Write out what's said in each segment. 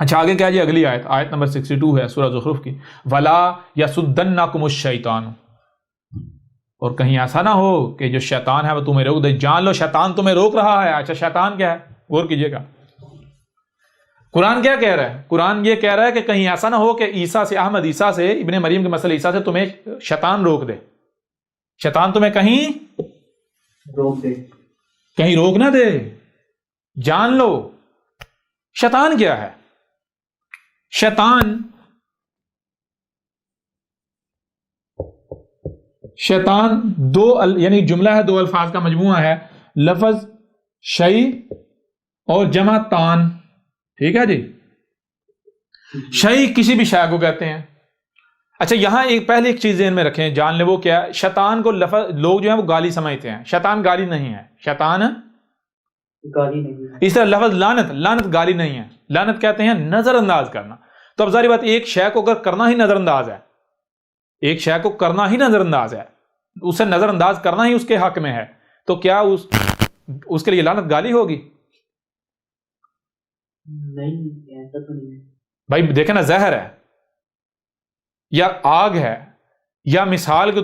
اچھا آگے کیا جی اگلی آیت، آیت نمبر 62 ہے سورہ زخرف کی، وَلَا يَصُدَّنَّكُمُ الشَّيْطَانُ، اور کہیں ایسا نہ ہو کہ جو شیطان ہے وہ تمہیں روک دے. جان لو شیطان تمہیں روک رہا ہے. اچھا شیطان کیا ہے، غور کیجئے گا. قرآن کیا کہہ رہا ہے؟ قرآن یہ کہہ رہا ہے کہ کہیں ایسا نہ ہو کہ عیسیٰ سے، احمد عیسیٰ سے، ابن مریم کے مسئلہ عیسیٰ سے تمہیں شیطان روک دے. شیطان تمہیں کہیں روک دے، کہیں روک نہ دے. جان لو شیطان کیا ہے. شیطان دو یعنی جملہ ہے، دو الفاظ کا مجموعہ ہے، لفظ شیء اور جمع تان. ٹھیک ہے جی. شیء کسی بھی شے کو کہتے ہیں. اچھا یہاں پہلے ایک چیز ذہن میں رکھیں، جان لیں وہ کیا ہے. شیطان کو لوگ جو ہیں وہ گالی سمجھتے ہیں. شیطان گالی نہیں ہے. شیطان گالی نہیں ہے. اس طرح لفظ لعنت گالی نہیں ہے. لعنت کہتے ہیں نظر انداز کرنا. تو اب ظاہر بات ایک شے کو اگر کرنا ہی نظر انداز ہے، ایک شے کو کرنا ہی نظر انداز ہے، اسے نظر انداز کرنا ہی اس کے حق میں ہے، تو کیا اس کے لیے لعنت گالی ہوگی؟ نہیں، ایسا تو نہیں ہے بھائی. دیکھیں نا، زہر ہے یا آگ ہے، یا مثال کے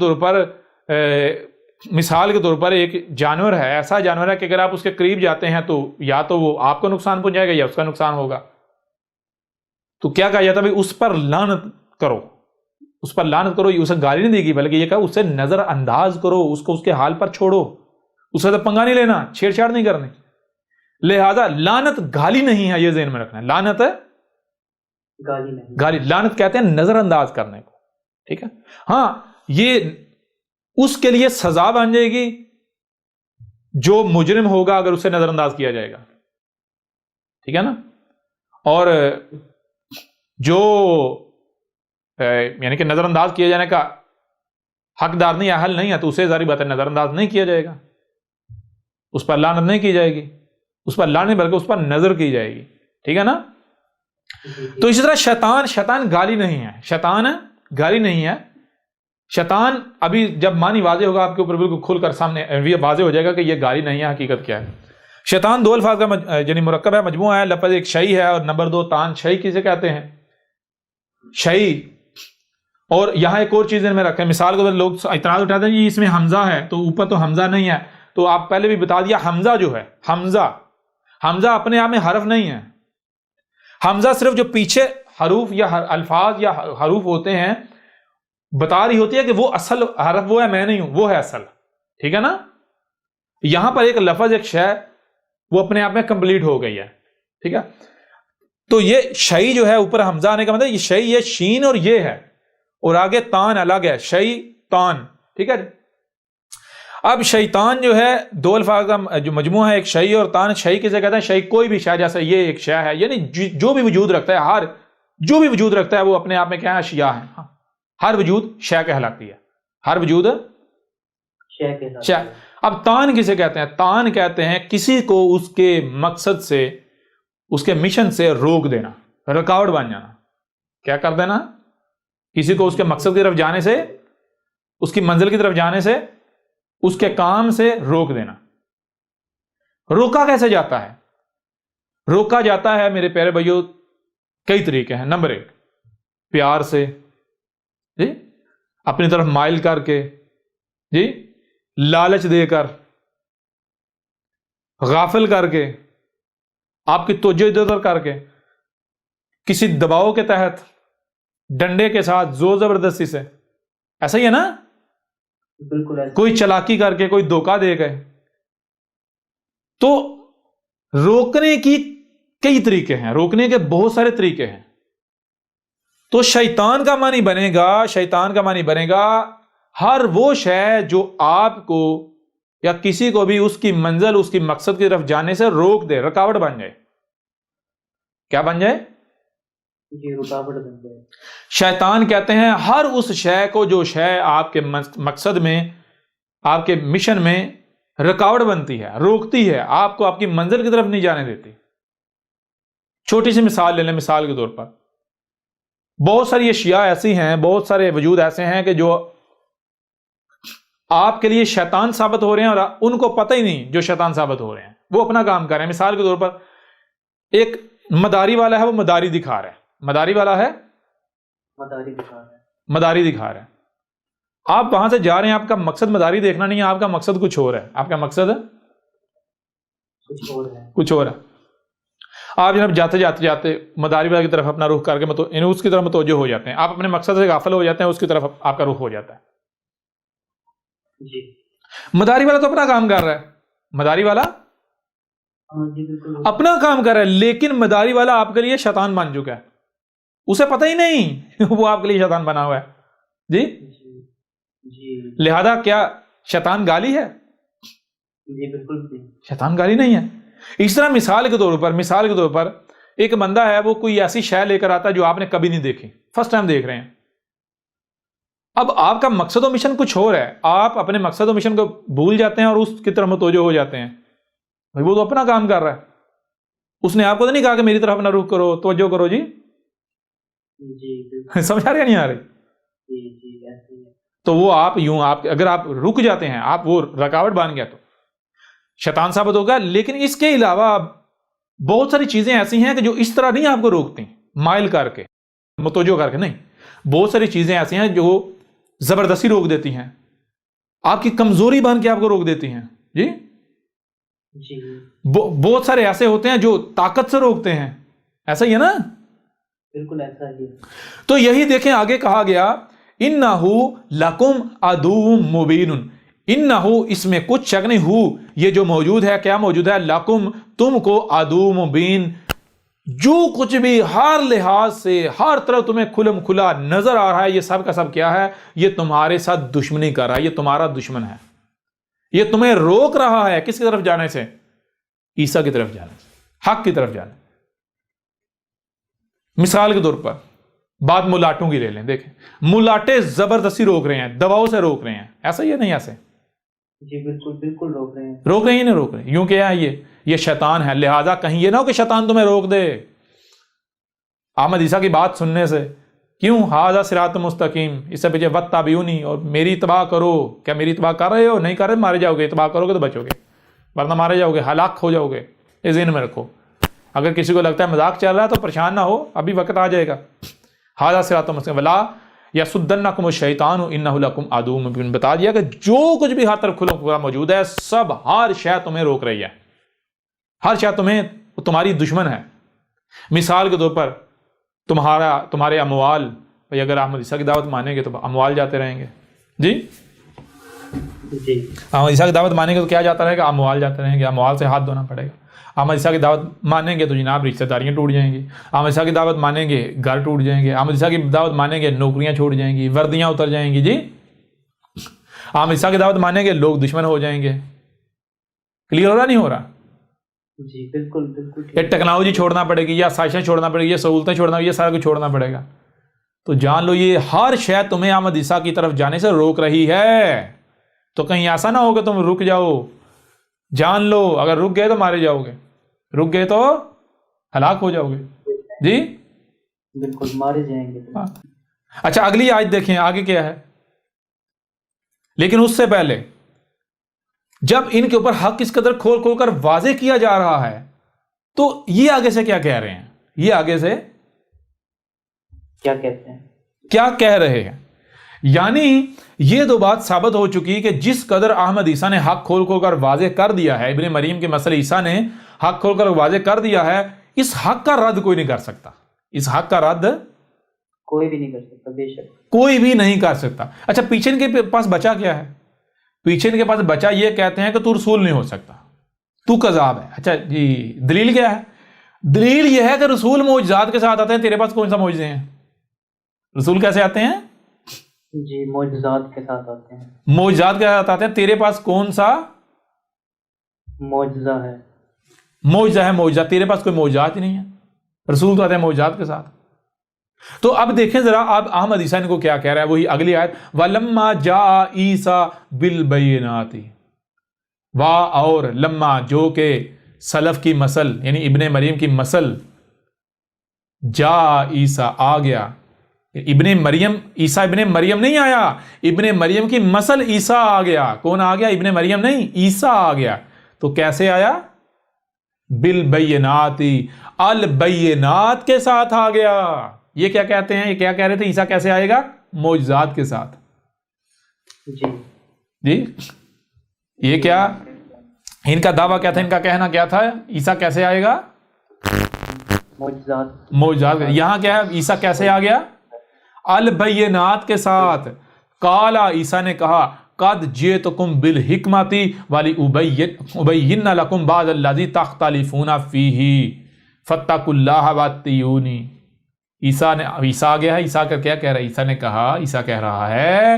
طور پر ایک جانور ہے، ایسا جانور ہے کہ اگر آپ اس کے قریب جاتے ہیں تو یا تو وہ آپ کو نقصان پہنچائے گا یا اس کا نقصان ہوگا. تو کیا کہا جاتا ہے بھائی اس پر لعنت کرو، اس پر لعنت کرو. یہ اسے گالی نہیں دے گی بلکہ یہ کہا اسے نظر انداز کرو، اس کو اس کے حال پر چھوڑو، اسے تو پنگا نہیں لینا، چھیڑ چھاڑ نہیں کرنی. لہذا لعنت گالی نہیں ہے، یہ ذہن میں رکھنا ہے. لعنت گالی نہیں، گالی لعنت کہتے ہیں نظر انداز کرنے کو. ٹھیک ہے. ہاں یہ اس کے لیے سزا بن جائے گی جو مجرم ہوگا اگر اسے نظر انداز کیا جائے گا. ٹھیک ہے نا. اور جو یعنی کہ نظر انداز کیے جانے کا حقدار نہیں، اہل نہیں ہے، تو اسے ظاہر بات ہے نظر انداز نہیں کیا جائے گا، اس پر لعنت نہیں کی جائے گی، اس پر لعنت بلکہ اس پر نظر کی جائے گی. ٹھیک ہے نا. تو اسی طرح شیطان گالی نہیں ہے. شیطان گالی نہیں ہے. شیطان ابھی جب معنی واضح ہوگا آپ کے اوپر بالکل کھل کر سامنے واضح ہو جائے گا کہ یہ گالی نہیں ہے، حقیقت کیا ہے. شیطان دو الفاظ کا یعنی مرکب ہے، مجموعہ ہے. لفظ ایک شیء ہے اور نمبر 2 تان. شیء کسے کہتے ہیں؟ شیء. اور یہاں ایک اور چیز میں رکھیں، مثال کے طور پر لوگ اعتراض اٹھاتے ہیں کہ اس میں حمزہ ہے، تو اوپر تو حمزہ نہیں ہے. تو آپ پہلے بھی بتا دیا، حمزہ جو ہے، حمزہ اپنے آپ میں حرف نہیں ہے. حمزہ صرف جو پیچھے حروف یا الفاظ یا حروف ہوتے ہیں بتا رہی ہوتی ہے کہ وہ اصل حرف وہ ہے، میں نہیں ہوں، وہ ہے اصل. ٹھیک ہے نا. یہاں پر ایک لفظ ایک شے وہ اپنے آپ میں کمپلیٹ ہو گئی ہے. ٹھیک ہے. تو یہ شیء جو ہے اوپر حمزہ آنے کا مطلب یہ شیء، یہ شین اور یہ ہے، اور آگے تان الگ ہے، شیطان. ٹھیک ہے. اب شیطان جو ہے دو الفاظ کا جو مجموعہ ہے، ایک شیء اور تان. شیء کسے کہتے ہیں؟ شیء کوئی بھی شے، جیسے یہ ایک شے ہے، یعنی جو بھی وجود رکھتا ہے، جو بھی وجود رکھتا ہے وہ اپنے آپ میں کیا ہے؟ اشیاء ہے. ہر وجود شے کہلاتی ہے، ہر وجود شے کہلاتی ہے. اب تان کسے کہتے ہیں؟ تان کہتے ہیں کسی کو اس کے مقصد سے، اس کے مشن سے روک دینا، رکاوٹ بن جانا. کیا کر دینا؟ کسی کو اس کے مقصد کی طرف جانے سے، اس کی منزل کی طرف جانے سے، اس کے کام سے روک دینا. روکا کیسے جاتا ہے؟ روکا جاتا ہے میرے پیارے بھائیو کئی طریقے ہیں. نمبر 1 پیار سے، جی، اپنی طرف مائل کر کے، جی، لالچ دے کر، غافل کر کے، آپ کی توجہ ادھر ادھر کر کے، کسی دباؤ کے تحت، ڈنڈے کے ساتھ، زور زبردستی سے. ایسا ہی ہے نا. بالکل ایسا. کوئی چلاکی کر کے، کوئی دھوکہ دے گئے. تو روکنے کی کئی طریقے ہیں، روکنے کے بہت سارے طریقے ہیں. تو شیطان کا معنی بنے گا ہر وہ شے جو آپ کو یا کسی کو بھی اس کی منزل، اس کی مقصد کی طرف جانے سے روک دے، رکاوٹ بن جائے. کیا بن جائے؟ جی، رکاوٹ بن جائے. شیطان کہتے ہیں ہر اس شے کو جو شے آپ کے مقصد میں، آپ کے مشن میں رکاوٹ بنتی ہے، روکتی ہے، آپ کو آپ کی منزل کی طرف نہیں جانے دیتی. چھوٹی سی مثال لے لیں. مثال کے طور پر بہت ساری اشیاء ایسی ہیں، بہت سارے وجود ایسے ہیں کہ جو آپ کے لیے شیطان ثابت ہو رہے ہیں اور ان کو پتہ ہی نہیں جو شیطان ثابت ہو رہے ہیں، وہ اپنا کام کر رہے ہیں. مثال کے طور پر ایک مداری والا ہے وہ مداری دکھا رہا ہے، مداری والا ہے مداری دکھا رہا ہے، مداری دکھا رہا ہے. آپ وہاں سے جا رہے ہیں، آپ کا مقصد مداری دیکھنا نہیں ہے، آپ کا مقصد کچھ اور ہے. آپ کا مقصد کچھ اور ہے. کچھ اور ہے. آپ جناب جاتے جاتے جاتے مداری والا کی طرف اپنا رخ کر کے اس کی طرف متوجہ ہو جاتے ہیں، آپ اپنے مقصد سے غافل ہو جاتے ہیں، اس کی طرف آپ کا رخ ہو جاتا ہے. جی مداری والا تو اپنا کام کر رہا ہے، مداری والا ہاں جی بالکل اپنا کام کر رہا ہے، لیکن مداری والا آپ کے لیے شیطان بن چکا ہے، اسے پتہ ہی نہیں وہ آپ کے لیے شیطان بنا ہوا ہے. جی جی جی لہذا کیا شیطان گالی ہے؟ جی بالکل بھی شیطان گالی نہیں ہے. اس طرح مثال کے طور پر ایک بندہ ہے، وہ کوئی ایسی شے لے کر آتا ہے جو آپ نے کبھی نہیں دیکھی، فرسٹ ٹائم دیکھ رہے ہیں. اب آپ کا مقصد و مشن کچھ اور ہے، آپ اپنے مقصد و مشن کو بھول جاتے ہیں اور اس کی طرف متوجہ ہو جاتے ہیں. بھائی وہ تو اپنا کام کر رہا ہے، اس نے آپ کو تو نہیں کہا کہ میری طرف اپنا رخ کرو، توجہ کرو. جی جی بالکل سمجھ آ رہی ہے نہیں آ رہی؟ جی جی ایسے ہی ہے. تو وہ آپ اگر آپ رک جاتے ہیں، آپ وہ رکاوٹ بن گیا تو شیطان ثابت ہوگا. لیکن اس کے علاوہ بہت ساری چیزیں ایسی ہیں کہ جو اس طرح نہیں آپ کو روکتی مائل کر کے، متوجہ کر کے نہیں. بہت ساری چیزیں ایسی ہیں جو زبردستی روک دیتی ہیں، آپ کی کمزوری بن کے آپ کو روک دیتی ہیں. جی جی بہت سارے ایسے ہوتے ہیں جو طاقت سے روکتے ہیں، ایسا ہی ہے نا؟ بالکل ایسا ہی ہے. تو یہی دیکھیں آگے کہا گیا انہو لکم عدو مبین. انہو اس میں کچھ شک نہیں، ہو یہ جو موجود ہے، کیا موجود ہے؟ لکم تم کو عدو مبین، جو کچھ بھی ہر لحاظ سے ہر طرف تمہیں کھلم کھلا نظر آ رہا ہے، یہ سب کا سب کیا ہے؟ یہ تمہارے ساتھ دشمنی کر رہا ہے، یہ تمہارا دشمن ہے، یہ تمہیں روک رہا ہے کس کی طرف جانے سے؟ عیسیٰ کی طرف جانے سے، حق کی طرف جانے. مثال کے طور پر بات ملاٹوں کی لے لیں، دیکھیں ملاٹے زبردستی روک رہے ہیں، دباؤ سے روک رہے ہیں، ایسا ہی ہے نہیں؟ ایسے جی بالکل بالکل روک رہے ہیں. روک رہے ہیں نہیں روک رہے ہیں؟ یوں کہ یہ شیطان ہے، لہذا کہیں یہ نہ ہو کہ شیطان تمہیں روک دے احمد عیسیٰ کی بات سننے سے. کیوں؟ ھذا صراط مستقیم، اس سے پیچھے واتبعونی، اور میری اتباع کرو. کیا میری اتباع کر رہے ہو؟ نہیں کر رہے مارے جاؤ گے. اتباع کرو گے تو بچو گے، ورنہ مارے جاؤ گے، ہلاک ہو جاؤ گے. یہ ذہن میں رکھو. اگر کسی کو لگتا ہے مذاق چل رہا ہے تو پریشان نہ ہو، ابھی وقت آ جائے گا. ھذا صراط مستقیم ولا یصدنکم الشیطان انہ لکم عدو مبین. بتا دیا کہ جو کچھ بھی ہر طرف کھلا موجود ہے، سب ہر شے تمہیں روک رہی ہے، ہر شے تمہاری دشمن ہے. مثال کے طور پر تمہارے اموال، بھئی اگر احمد عیسیٰ کی دعوت مانیں گے تو اموال جاتے رہیں گے. جی جی احمد عیسیٰ کی دعوت مانیں گے تو کیا جاتا رہے گا؟ اموال جاتے رہیں گے، اموال سے ہاتھ دھونا پڑے گا. احمد عیسیٰ کی دعوت مانیں گے تو جناب رشتہ داریاں ٹوٹ جائیں گی. احمد عیسیٰ کی دعوت مانیں گے گھر ٹوٹ جائیں گے. احمد عیسیٰ کی دعوت مانیں گے نوکریاں چھوٹ جائیں گی، وردیاں اتر جائیں گی. جی احمد عیسیٰ کی دعوت مانیں گے لوگ دشمن ہو جائیں گے. کلیئر ہو رہا نہیں ہو رہا؟ جی بالکل بالکل یہ ٹیکنالوجی چھوڑنا پڑے گی، یا سائشیں چھوڑنا پڑے گی، یہ سہولتیں چھوڑنا، یہ سارا کچھ چھوڑنا پڑے گا. تو جان لو یہ ہر شے تمہیں احمد عیسیٰ کی طرف جانے سے روک رہی ہے. تو کہیں ایسا نہ ہو کہ تم رک جاؤ. جان لو اگر رک گئے تو مارے جاؤ گے، رک گئے تو ہلاک ہو جاؤ گے. جی بالکل مارے جائیں گے. اچھا اگلی آیت دیکھیں آگے کیا ہے. لیکن اس سے پہلے جب ان کے اوپر حق اس قدر کھول کھول کر واضح کیا جا رہا ہے تو یہ آگے سے کیا کہہ رہے ہیں؟ یہ آگے سے کیا کہتے ہیں؟ کیا کہہ رہے ہیں؟ یعنی یہ دو بات ثابت ہو چکی کہ جس قدر احمد عیسیٰ نے حق کھول کھول کر واضح کر دیا ہے، ابن مریم کے مسئلے عیسیٰ نے حق کھول کر واضح کر دیا ہے، اس حق کا رد کوئی نہیں کر سکتا. اس حق کا رد کوئی بھی نہیں کر سکتا، بے شک کوئی بھی نہیں کر سکتا. اچھا پیچھے ان کے پاس بچا کیا ہے؟ پیچھے ان کے پاس بچا یہ کہتے ہیں کہ تو رسول نہیں ہو سکتا، تو کذاب ہے. اچھا جی دلیل کیا ہے؟ دلیل یہ ہے کہ رسول معجزات کے ساتھ آتے ہیں، تیرے پاس کون سا معجزے ہیں؟ رسول کیسے آتے ہیں؟ جی معجزات کے ساتھ آتے ہیں. معجزات کے ساتھ آتے ہیں، تیرے پاس کون سا معجزہ ہے؟ معجزہ ہے. معجزہ تیرے پاس کوئی معجزات ہی نہیں ہے، رسول تو آتے ہیں معجزات کے ساتھ. تو اب دیکھیں ذرا اب احمد عیسیٰ کو کیا کہہ رہا ہے، وہی اگلی آیت وَلَمَّا جَاءَ عِيسَىٰ بِالْبَيِّنَاتِ. اور لما جو کہ سلف کی مسل یعنی ابن مریم کی مسل، جا عیسیٰ آ گیا. ابن مریم عیسیٰ ابن مریم نہیں آیا، ابن مریم کی مسل عیسیٰ آ گیا. کون آ گیا؟ ابن مریم نہیں، عیسیٰ آ گیا. تو کیسے آیا؟ بالبیناتی، البینات کے ساتھ آ گیا. یہ کیا کہتے ہیں، یہ کیا کہہ رہے تھے عیسیٰ کیسے آئے گا؟ معجزات کے ساتھ. جی یہ کیا ان کا دعویٰ کیا تھا، ان کا کہنا کیا تھا، عیسیٰ کیسے آئے گا؟ معجزات. یہاں کیا ہے، عیسیٰ کیسے آ گیا؟ البینات کے ساتھ. قالا، عیسیٰ نے کہا، قد جئتکم بالحکمۃ ولابین لکم بعض الذی تختلفون فیہ فاتقوا اللہ واتقون. عیسیٰ آ گیا ہے. عیسیٰ کا کیا کہہ رہا ہے؟ عیسیٰ نے کہا، عیسیٰ کہہ رہا ہے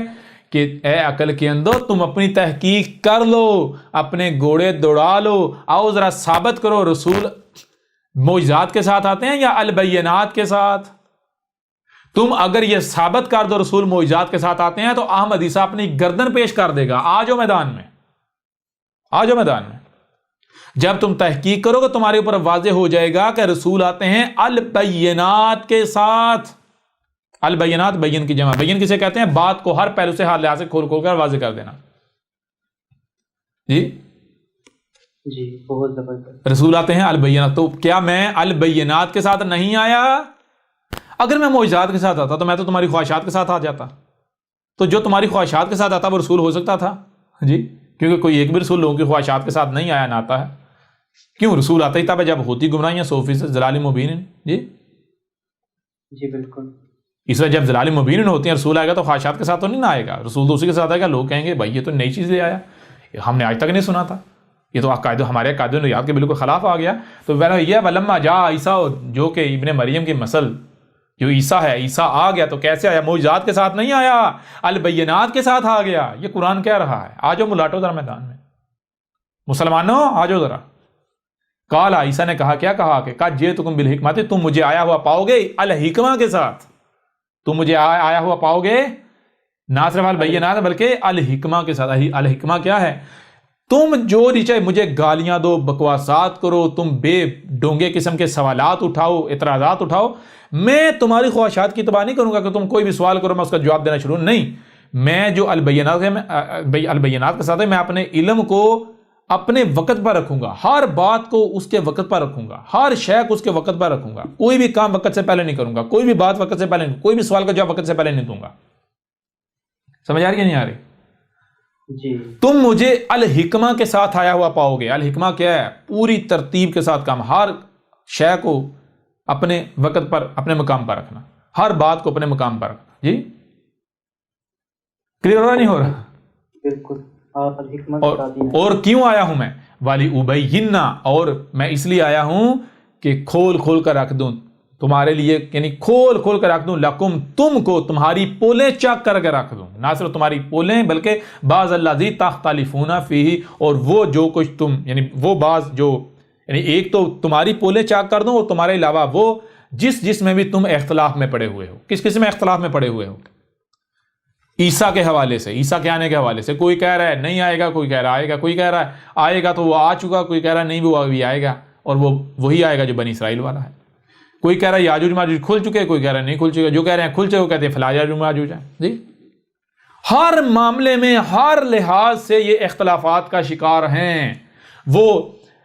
کہ اے عقل کے اندر، تم اپنی تحقیق کر لو، اپنے گھوڑے دوڑا لو، آؤ ذرا ثابت کرو رسول معجزات کے ساتھ آتے ہیں یا البینات کے ساتھ. تم اگر یہ ثابت کر دو رسول معجزات کے ساتھ آتے ہیں تو احمد عیسیٰ اپنی گردن پیش کر دے گا. آ جاؤ میدان میں، آ جاؤ میدان میں. جب تم تحقیق کرو گے تمہارے اوپر واضح ہو جائے گا کہ رسول آتے ہیں البینات کے ساتھ. البینات بین کی جمع. بین کسے کہتے ہیں؟ بات کو ہر پہلو سے، ہر لحاظ سے کھول کھول کر واضح کر دینا. جی بہت زبردست. رسول آتے ہیں البینات. تو کیا میں البینات کے ساتھ نہیں آیا؟ اگر میں معجزات کے ساتھ آتا تو میں تو تمہاری خواہشات کے ساتھ آ جاتا. تو جو تمہاری خواہشات کے ساتھ آتا وہ رسول ہو سکتا تھا؟ جی کیونکہ کوئی ایک بھی رسول لوگوں کی خواہشات کے ساتھ نہیں آیا، نہ آتا ہے. کیوں؟ رسول آتا ہی تب جب ہوتی گمراہیاں 100% ضلال مبین. جی بالکل. اس وجہ جب ضلال مبین ہوتی ہیں، رسول آئے گا تو خواہشات کے ساتھ تو نہیں نہ آئے گا. رسول تو اسی کے ساتھ آئے گا. لوگ کہیں گے بھائی یہ تو نئی چیز لے آیا، ہم نے آج تک نہیں سنا تھا، یہ تو ہمارے عقائد و نظریات کے بالکل خلاف آ گیا. تو یہ ولما جاء عیسیٰ، جو کہ ابن مریم کی مثل جو عیسیٰ ہے، عیسیٰ آ گیا تو کیسے آیا؟ معجزات کے ساتھ نہیں آیا، البینات کے ساتھ آ گیا. یہ قرآن کہہ رہا ہے. آ جاؤ ملاٹو ذرا میدان میں، مسلمانوں آ جاؤ ذرا. قال، عیسیٰ نے کہا، کیا کہا کہ قد جئتکم بالحکمۃ، تم مجھے آیا ہوا پاؤ گے الحکمہ کے ساتھ. تم مجھے آیا ہوا پاؤ گے نہ صرف البینات بلکہ الحکمہ کے ساتھ. الحکمہ کیا ہے؟ تم جو نیچے مجھے گالیاں دو، بکواسات کرو، تم بے ڈونگے قسم کے سوالات اٹھاؤ، اعتراضات اٹھاؤ، میں تمہاری خواہشات کی تباہ نہیں کروں گا کہ تم کوئی بھی سوال کرو میں اس کا جواب دینا شروع نہیں. میں جو البینات ہے، البینات کے ساتھ ہے، میں اپنے علم کو اپنے وقت پر رکھوں گا، ہر بات کو اس کے وقت پر رکھوں گا، ہر شے کو اس کے وقت پر رکھوں گا. کوئی بھی کام وقت سے پہلے نہیں کروں گا، کوئی بھی بات وقت سے پہلے نہیں، کوئی بھی سوال کا جواب وقت سے پہلے نہیں دوں گا. سمجھ آ رہی ہے نہیں آ رہی؟ جی. تم مجھے الحکمہ کے ساتھ آیا ہوا پاؤ گے. الحکمہ کیا ہے؟ پوری ترتیب کے ساتھ کام، ہر شے کو اپنے وقت پر اپنے مقام پر رکھنا، ہر بات کو اپنے مقام پر رکھنا. جی کلیئر ہو رہا نہیں ہو رہا؟ بالکل. اور کیوں آیا ہوں میں؟ والی ابین، اور میں اس لیے آیا ہوں کہ کھول کھول کر رکھ دوں تمہارے لیے، یعنی کھول کھول کر رکھ دوں لکم، تم کو، تمہاری پولیں چک کر کے رکھ دوں. نہ صرف تمہاری پولیں بلکہ بعض الذی تختلفون فیہ، اور وہ جو کچھ تم، یعنی وہ بعض جو، یعنی ایک تو تمہاری پولیں چاک کر دوں، اور تمہارے علاوہ وہ جس میں بھی تم اختلاف میں پڑے ہوئے ہو. کس میں اختلاف میں پڑے ہوئے ہو؟ عیسیٰ کے حوالے سے، عیسیٰ کے آنے کے حوالے سے. کوئی کہہ رہا ہے نہیں آئے گا، کوئی کہہ رہا ہے آئے گا، کوئی کہہ رہا ہے آئے گا تو وہ آ چکا، کوئی کہہ رہا ہے نہیں وہ ابھی آئے گا اور وہ وہی آئے گا جو بنی اسرائیل والا ہے. کوئی کہہ رہا ہے یاجوج ماجوج کھل چکے، کوئی کہہ رہا ہے نہیں کھل چکے. جو کہہ رہے ہیں کھل چکے وہ کہتے ہیں فلاں یاجوج ماجوج ہیں. جی ہر معاملے میں، ہر لحاظ سے یہ اختلافات کا شکار ہیں. وہ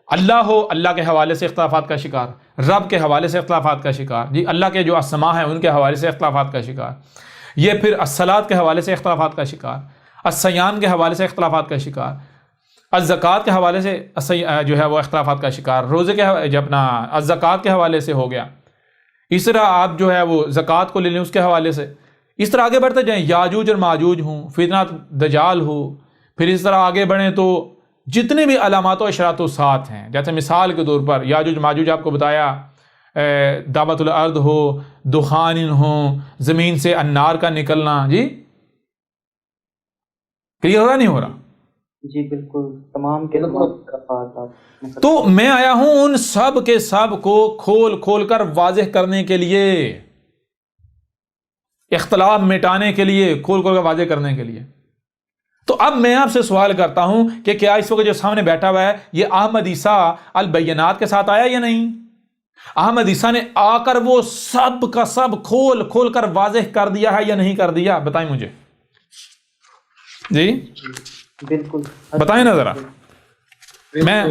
اللہ ہو، اللہ کے حوالے سے اختلافات کا شکار، رب کے حوالے سے اختلافات کا شکار. جی اللہ کے جو اسماء ہیں ان کے حوالے سے اختلافات کا شکار. یہ پھر الصلاۃ کے حوالے سے اختلافات کا شکار، الصیام کے حوالے سے اختلافات کا شکار، الزکوٰۃ کے حوالے سے جو ہے وہ اختلافات کا شکار، روزے کے جو اپنا الزکوٰۃ کے حوالے سے ہو گیا. اس طرح آپ جو ہے وہ زکوٰۃ کو لے لیں اس کے حوالے سے. اس طرح آگے بڑھتے جائیں، یاجوج اور ماجوج ہوں، فتنہ دجال ہو، پھر اس طرح آگے بڑھیں تو جتنے بھی علامات و اشراط و ساتھ ہیں، جیسے مثال کے طور پر یاجوج ماجوج آپ کو بتایا، دعوت الارض ہو، دخان ہو، زمین سے انار کا نکلنا. جی کلیئر ہو رہا نہیں ہو رہا؟ جی بالکل. تمام کے تو میں آیا ہوں ان سب کے سب کو کھول کھول کر واضح کرنے کے لیے، اختلاف مٹانے کے لیے، کھول کھول کر واضح کرنے کے لیے. تو اب میں آپ سے سوال کرتا ہوں کہ کیا اس وقت جو سامنے بیٹھا ہوا ہے یہ احمد عیسیٰ البینات کے ساتھ آیا یا نہیں؟ احمد عیسیٰ نے آ کر وہ سب کا سب کھول کھول کر واضح کر دیا ہے یا نہیں کر دیا؟ بتائیں مجھے. جی بالکل بتائیں نا ذرا. میں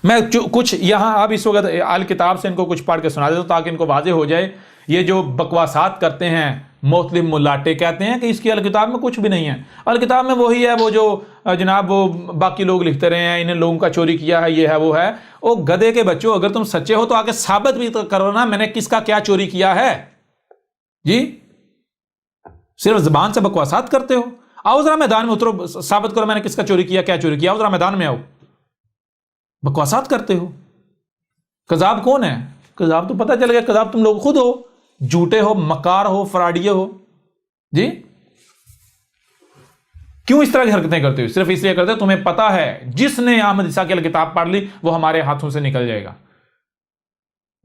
میں کچھ یہاں اب اس وقت الکتاب سے ان کو کچھ پڑھ کے سنا دیتا ہوں تاکہ ان کو واضح ہو جائے. یہ جو بکواسات کرتے ہیں مختلف ملاٹے کہتے ہیں کہ اس کی الکتاب میں کچھ بھی نہیں ہے. الکتاب میں وہی ہے وہ جو جناب وہ باقی لوگ لکھتے رہے ہیں انہیں لوگوں کا چوری کیا ہے، یہ ہے وہ ہے. او گدھے کے بچوں، اگر تم سچے ہو تو آگے ثابت بھی تو کرو نا میں نے کس کا کیا چوری کیا ہے. جی صرف زبان سے بکواسات کرتے ہو. آؤ ذرا میدان میں اترو، ثابت کرو میں نے کس کا چوری کیا، کیا چوری کیا. آؤ ذرا میدان میں آؤ. بکواسات کرتے ہو. کذاب کون ہے؟ کذاب تو پتہ چل گیا، کذاب تم لوگ خود ہو، جھوٹے ہو، مکار ہو، فراڈیے ہو. جی کیوں اس طرح کی حرکتیں کرتے ہو؟ صرف اس لیے کرتے ہو تمہیں پتا ہے جس نے احمد عیسیٰ کی کتاب پڑھ لی وہ ہمارے ہاتھوں سے نکل جائے گا،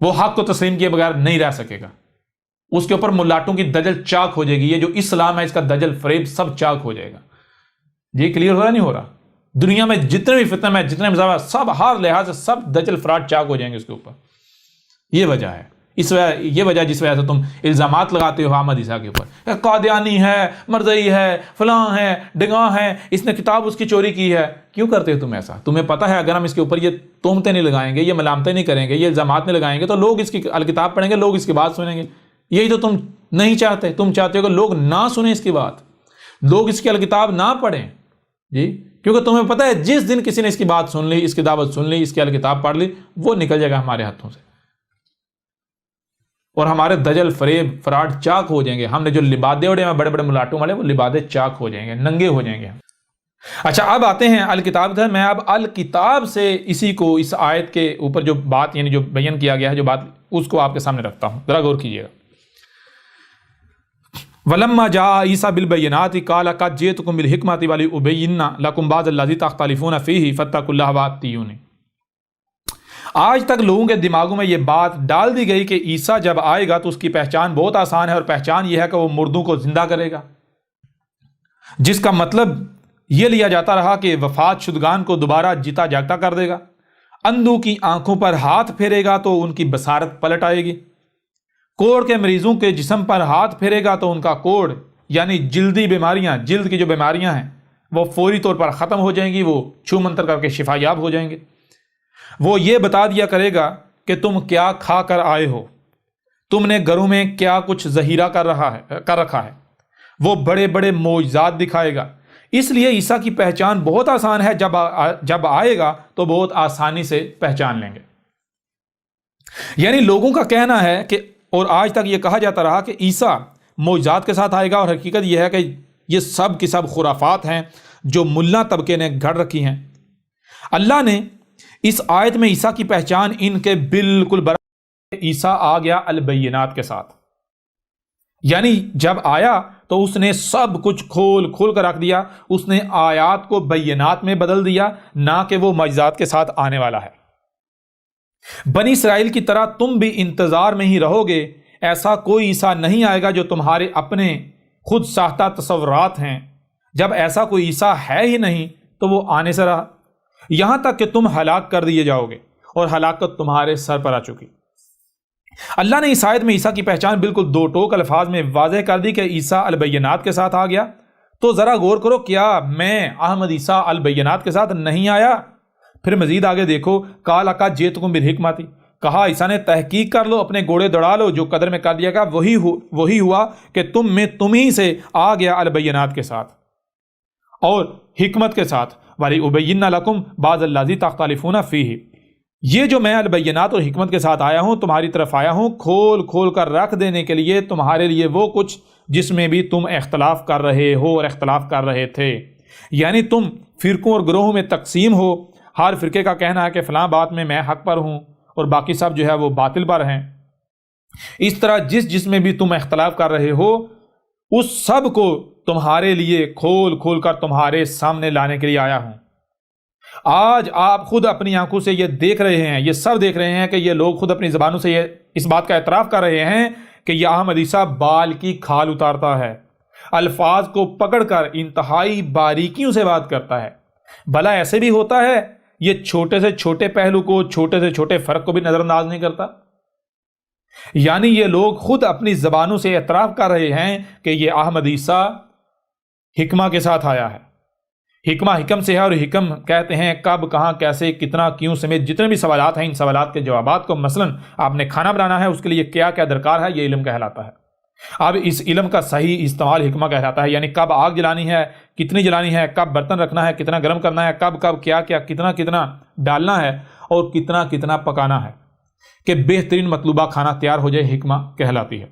وہ حق کو تسلیم کیے بغیر نہیں رہ سکے گا. اس کے اوپر ملاٹوں کی دجل چاک ہو جائے گی. یہ جو اسلام ہے اس کا دجل فریب سب چاک ہو جائے گا. یہ کلیئر ہو رہا نہیں ہو رہا؟ دنیا میں جتنے بھی فتنے میں جتنے مذاہب سب ہر لحاظ سے سب دجل فراڈ چاک ہو جائیں گے اس کے اوپر. یہ وجہ ہے، یہ وجہ جس وجہ سے تم الزامات لگاتے ہو احمد عیسیٰ کے اوپر، قادیانی ہے، مرزئی ہے، فلاں ہے، ڈگاں ہے، اس نے کتاب اس کی چوری کی ہے. کیوں کرتے ہو تم ایسا؟ تمہیں پتہ ہے اگر ہم اس کے اوپر یہ تہمتیں نہیں لگائیں گے، یہ ملامتیں نہیں کریں گے، یہ الزامات نہیں لگائیں گے تو لوگ اس کی الکتاب پڑھیں گے، لوگ اس کی بات سنیں گے. یہی تو تم نہیں چاہتے. تم چاہتے ہو کہ لوگ نہ سنیں اس کی بات، لوگ اس کی الکتاب نہ پڑھیں. جی کیونکہ تمہیں پتہ ہے جس دن کسی نے اس کی بات سن لی، اس کی دعوت سن لی، اس کی الکتاب پڑھ لی، وہ نکل جائے گا ہمارے ہاتھوں سے اور ہمارے دجل فریب فراڈ چاک ہو جائیں گے. ہم نے جو لبادے اڑے ہیں بڑے بڑے ملاٹوں والے، وہ لبادے چاک ہو جائیں گے، ننگے ہو جائیں گے. اچھا اب آتے ہیں الکتاب سے. میں اب الکتاب سے اسی کو اس آیت کے اوپر جو بات یعنی جو بیان کیا گیا ہے جو بات اس کو آپ کے سامنے رکھتا ہوں، ذرا غور کیجیے گا. وَلَمَّا جَاءَ عِيسَىٰ بِالْبَيِّنَاتِ قَالَ قَدْ جِئْتُكُم بِالْحِكْمَةِ وَلِأُبَيِّنَ لَكُمْ بَعْضَ الَّذِي تَخْتَلِفُونَ فِيهِ فَاتَّقُوا اللَّهَ وَأَطِيعُونِ. آج تک لوگوں کے دماغوں میں یہ بات ڈال دی گئی کہ عیسیٰ جب آئے گا تو اس کی پہچان بہت آسان ہے، اور پہچان یہ ہے کہ وہ مردوں کو زندہ کرے گا، جس کا مطلب یہ لیا جاتا رہا کہ وفات شدگان کو دوبارہ جیتا جاگتا کر دے گا. اندھوں کی آنکھوں پر ہاتھ پھیرے گا تو ان کی بصارت پلٹ آئے گی. کوڑ کے مریضوں کے جسم پر ہاتھ پھیرے گا تو ان کا کوڑ یعنی جلدی بیماریاں، جلد کی جو بیماریاں ہیں وہ فوری طور پر ختم ہو جائیں گی، وہ چھو منتر کر کے شفا یاب ہو جائیں گے. وہ یہ بتا دیا کرے گا کہ تم کیا کھا کر آئے ہو، تم نے گھروں میں کیا کچھ ذخیرہ کر رکھا ہے. وہ بڑے بڑے معجزات دکھائے گا. اس لیے عیسیٰ کی پہچان بہت آسان ہے، جب آئے گا تو بہت آسانی سے پہچان لیں گے. یعنی لوگوں کا کہنا ہے کہ اور آج تک یہ کہا جاتا رہا کہ عیسیٰ معجزات کے ساتھ آئے گا، اور حقیقت یہ ہے کہ یہ سب کی سب خرافات ہیں جو ملا طبقے نے گھڑ رکھی ہیں. اللہ نے اس آیت میں عیسیٰ کی پہچان ان کے بالکل برابر، عیسیٰ آ گیا البینات کے ساتھ. یعنی جب آیا تو اس نے سب کچھ کھول کر رکھ دیا. اس نے آیات کو بینات میں بدل دیا، نہ کہ وہ معجزات کے ساتھ آنے والا ہے. بنی اسرائیل کی طرح تم بھی انتظار میں ہی رہو گے. ایسا کوئی عیسیٰ نہیں آئے گا جو تمہارے اپنے خود ساختہ تصورات ہیں. جب ایسا کوئی عیسیٰ ہے ہی نہیں تو وہ آنے سے رہا، یہاں تک کہ تم ہلاک کر دیے جاؤ گے اور ہلاکت تمہارے سر پر آ چکی. اللہ نے اس آیت میں عیسیٰ کی پہچان بالکل دو ٹوک الفاظ میں واضح کر دی کہ عیسیٰ البینات کے ساتھ آ گیا. تو ذرا غور کرو، کیا میں احمد عیسیٰ البینات کے ساتھ نہیں آیا؟ پھر مزید آگے دیکھو، قال قد جئتکم بالحکمۃ، کہا عیسیٰ نے تحقیق کر لو، اپنے گھوڑے دوڑا لو، جو قدر میں کر دیا گا وہی ہوا کہ تم ہی سے آ گیا البینات کے ساتھ اور حکمت کے ساتھ. وَلِأُبَيِّنَ لَكُمْ بَعْضَ الَّذِي تَخْتَلِفُونَ فِيهِ. یہ جو میں البینات اور حکمت کے ساتھ آیا ہوں، تمہاری طرف آیا ہوں کھول کر رکھ دینے کے لیے تمہارے لیے وہ کچھ جس میں بھی تم اختلاف کر رہے ہو اور اختلاف کر رہے تھے. یعنی تم فرقوں اور گروہوں میں تقسیم ہو. ہر فرقے کا کہنا ہے کہ فلاں بات میں حق پر ہوں اور باقی سب جو ہے وہ باطل پر ہیں. اس طرح جس میں بھی تم اختلاف کر رہے ہو اس سب کو تمہارے لیے کھول کر تمہارے سامنے لانے کے لیے آیا ہوں. آج آپ خود اپنی آنکھوں سے یہ دیکھ رہے ہیں، یہ سب دیکھ رہے ہیں کہ یہ لوگ خود اپنی زبانوں سے اس بات کا اعتراف کر رہے ہیں کہ یہ احمد عیسیٰ بال کی کھال اتارتا ہے، الفاظ کو پکڑ کر انتہائی باریکیوں سے بات کرتا ہے. بھلا ایسے بھی ہوتا ہے؟ یہ چھوٹے سے چھوٹے پہلو کو، چھوٹے سے چھوٹے فرق کو بھی نظر انداز نہیں کرتا. یعنی یہ لوگ خود اپنی زبانوں سے اعتراف کر رہے ہیں کہ یہ احمد عیسیٰ حکمہ کے ساتھ آیا ہے. حکمہ حکم سے ہے، اور حکم کہتے ہیں کب، کہاں، کیسے، کتنا، کیوں سمیت جتنے بھی سوالات ہیں، ان سوالات کے جوابات کو، مثلا آپ نے کھانا بنانا ہے، اس کے لیے کیا کیا درکار ہے، یہ علم کہلاتا ہے۔ اب اس علم کا صحیح استعمال حکمہ کہلاتا ہے، یعنی کب آگ جلانی ہے، کتنی جلانی ہے، کب برتن رکھنا ہے، کتنا گرم کرنا ہے، کب کب کیا کیا، کتنا کتنا ڈالنا ہے، اور کتنا کتنا پکانا ہے کہ بہترین مطلوبہ کھانا تیار ہو جائے، حکمہ کہلاتی ہے۔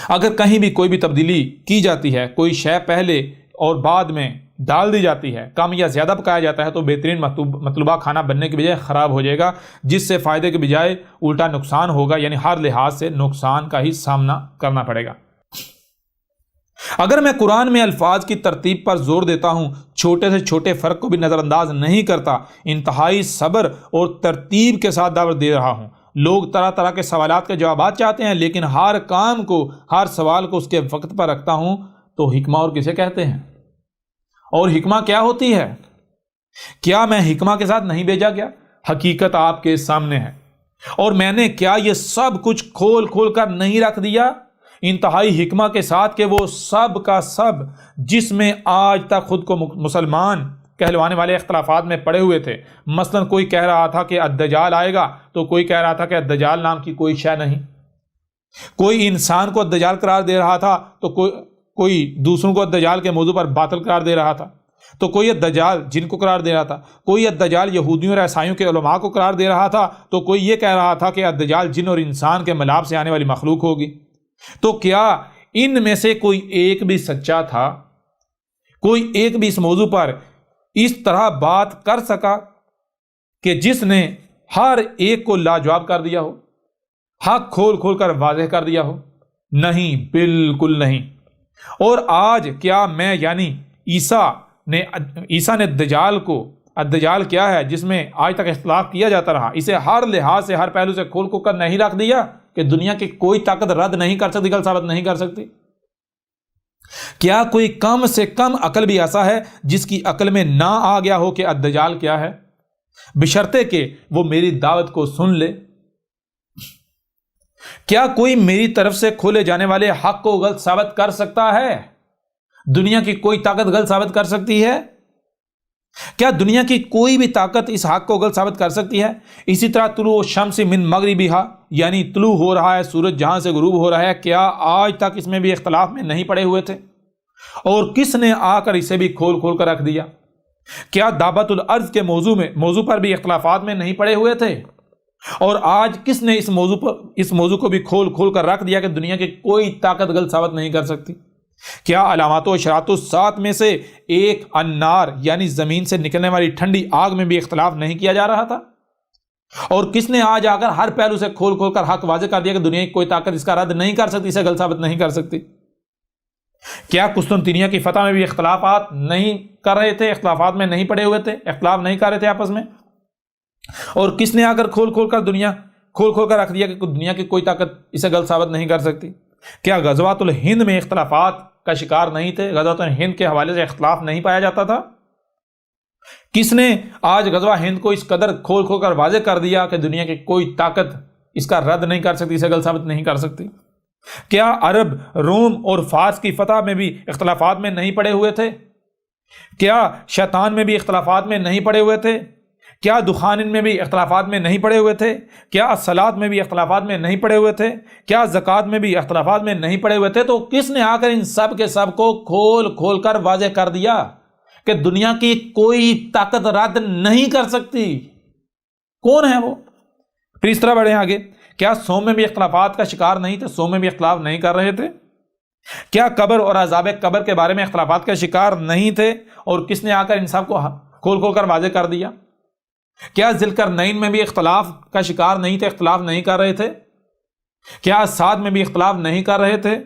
اگر کہیں بھی کوئی بھی تبدیلی کی جاتی ہے، کوئی شے پہلے اور بعد میں ڈال دی جاتی ہے، کم یا زیادہ پکایا جاتا ہے، تو بہترین مطلوبہ کھانا بننے کے بجائے خراب ہو جائے گا، جس سے فائدے کے بجائے الٹا نقصان ہوگا، یعنی ہر لحاظ سے نقصان کا ہی سامنا کرنا پڑے گا۔ اگر میں قرآن میں الفاظ کی ترتیب پر زور دیتا ہوں، چھوٹے سے چھوٹے فرق کو بھی نظر انداز نہیں کرتا، انتہائی صبر اور ترتیب کے ساتھ دعوت دے رہا ہوں۔ لوگ طرح طرح کے سوالات کے جوابات چاہتے ہیں، لیکن ہر کام کو، ہر سوال کو اس کے وقت پر رکھتا ہوں، تو حکمہ اور کسے کہتے ہیں؟ اور حکمہ کیا ہوتی ہے؟ کیا میں حکمہ کے ساتھ نہیں بھیجا گیا؟ حقیقت آپ کے سامنے ہے، اور میں نے کیا یہ سب کچھ کھول کھول کر نہیں رکھ دیا انتہائی حکمہ کے ساتھ، کہ وہ سب کا سب جس میں آج تک خود کو مسلمان کہلوانے والے اختلافات میں پڑے ہوئے تھے۔ مثلا کوئی کہہ رہا تھا کہ الدجال آئے گا، تو کوئی کہہ رہا تھا کہ الدجال نام کی کوئی شے نہیں، کوئی انسان کو الدجال قرار دے رہا تھا، تو کوئی دوسروں کو الدجال کے موضوع پر باطل قرار دے رہا تھا، تو کوئی الدجال جن کو قرار دے رہا تھا، کوئی الدجال یہودیوں اور عیسائیوں کے علماء کو قرار دے رہا تھا، تو کوئی یہ کہہ رہا تھا کہ الدجال جن اور انسان کے ملاب سے آنے والی مخلوق ہوگی۔ تو کیا ان میں سے کوئی ایک بھی سچا تھا؟ کوئی ایک بھی اس موضوع پر اس طرح بات کر سکا کہ جس نے ہر ایک کو لاجواب کر دیا ہو، حق کھول کھول کر واضح کر دیا ہو؟ نہیں، بالکل نہیں۔ اور آج کیا میں یعنی عیسیٰ نے الدجال کیا ہے جس میں آج تک اختلاف کیا جاتا رہا، اسے ہر لحاظ سے، ہر پہلو سے کھول کھول کر نہیں رکھ دیا کہ دنیا کی کوئی طاقت رد نہیں کر سکتی، غلط ثابت نہیں کر سکتی؟ کیا کوئی کم سے کم عقل بھی ایسا ہے جس کی عقل میں نہ آ گیا ہو کہ الدجال کیا ہے، بشرطے کہ وہ میری دعوت کو سن لے؟ کیا کوئی میری طرف سے کھولے جانے والے حق کو غلط ثابت کر سکتا ہے؟ دنیا کی کوئی طاقت غلط ثابت کر سکتی ہے؟ کیا دنیا کی کوئی بھی طاقت اس حق کو غلط ثابت کر سکتی ہے؟ اسی طرح طلوع الشمس من مغربہا، یعنی طلوع ہو رہا ہے سورج جہاں سے غروب ہو رہا ہے، کیا آج تک اس میں بھی اختلاف میں نہیں پڑے ہوئے تھے؟ اور کس نے آ کر اسے بھی کھول کھول کر رکھ دیا؟ کیا دعوت الارض کے موضوع پر بھی اختلافات میں نہیں پڑے ہوئے تھے؟ اور آج کس نے اس موضوع کو بھی کھول کھول کر رکھ دیا کہ دنیا کی کوئی طاقت غلط ثابت نہیں کر سکتی؟ کیا علامات و اشارات الساعت میں سے ایک النار، یعنی زمین سے نکلنے والی ٹھنڈی آگ میں بھی اختلاف نہیں کیا جا رہا تھا؟ اور کس نے آج آ کر ہر پہلو سے کھول کھول کر حق واضح کر دیا کہ دنیا کی کوئی طاقت اس کا رد نہیں کر سکتی، اسے غلط ثابت نہیں کر سکتی؟ کیا قسطنطنیہ کی فتح میں بھی اختلافات نہیں کر رہے تھے، اختلافات میں نہیں پڑے ہوئے تھے، اختلاف نہیں کر رہے تھے آپس میں؟ اور کس نے آ کر کھول کھول کر رکھ دیا کہ دنیا کی کوئی طاقت اسے غلط ثابت نہیں کر سکتی؟ کیا غزوات الہند میں اختلافات کا شکار نہیں تھے؟ غزوات الہند کے حوالے سے اختلاف نہیں پایا جاتا تھا؟ کس نے آج غزوہ ہند کو اس قدر کھول کھول کر واضح کر دیا کہ دنیا کی کوئی طاقت اس کا رد نہیں کر سکتی، اسے غلط ثابت نہیں کر سکتی؟ کیا عرب، روم اور فارس کی فتح میں بھی اختلافات میں نہیں پڑے ہوئے تھے؟ کیا شیطان میں بھی اختلافات میں نہیں پڑے ہوئے تھے؟ کیا دخان میں بھی اختلافات میں نہیں پڑے ہوئے تھے؟ کیا الصلاۃ میں بھی اختلافات میں نہیں پڑے ہوئے تھے؟ کیا زکوٰۃ میں بھی اختلافات میں نہیں پڑے ہوئے تھے؟ تو کس نے آ کر ان سب کے سب کو کھول کھول کر واضح کر دیا کہ دنیا کی کوئی طاقت رد نہیں کر سکتی؟ کون ہے وہ؟ پھر اس طرح بڑھیں آگے، کیا سوم میں بھی اختلافات کا شکار نہیں تھے؟ سوم میں بھی اختلاف نہیں کر رہے تھے؟ کیا قبر اور عذاب قبر کے بارے میں اختلافات کا شکار نہیں تھے؟ اور کس نے آ کر ان سب کو کھول کھول کر واضح کر دیا؟ کیا ذوالقرنین میں بھی اختلاف کا شکار نہیں تھے، اختلاف نہیں کر رہے تھے؟ کیا سعد میں بھی اختلاف نہیں کر رہے تھے؟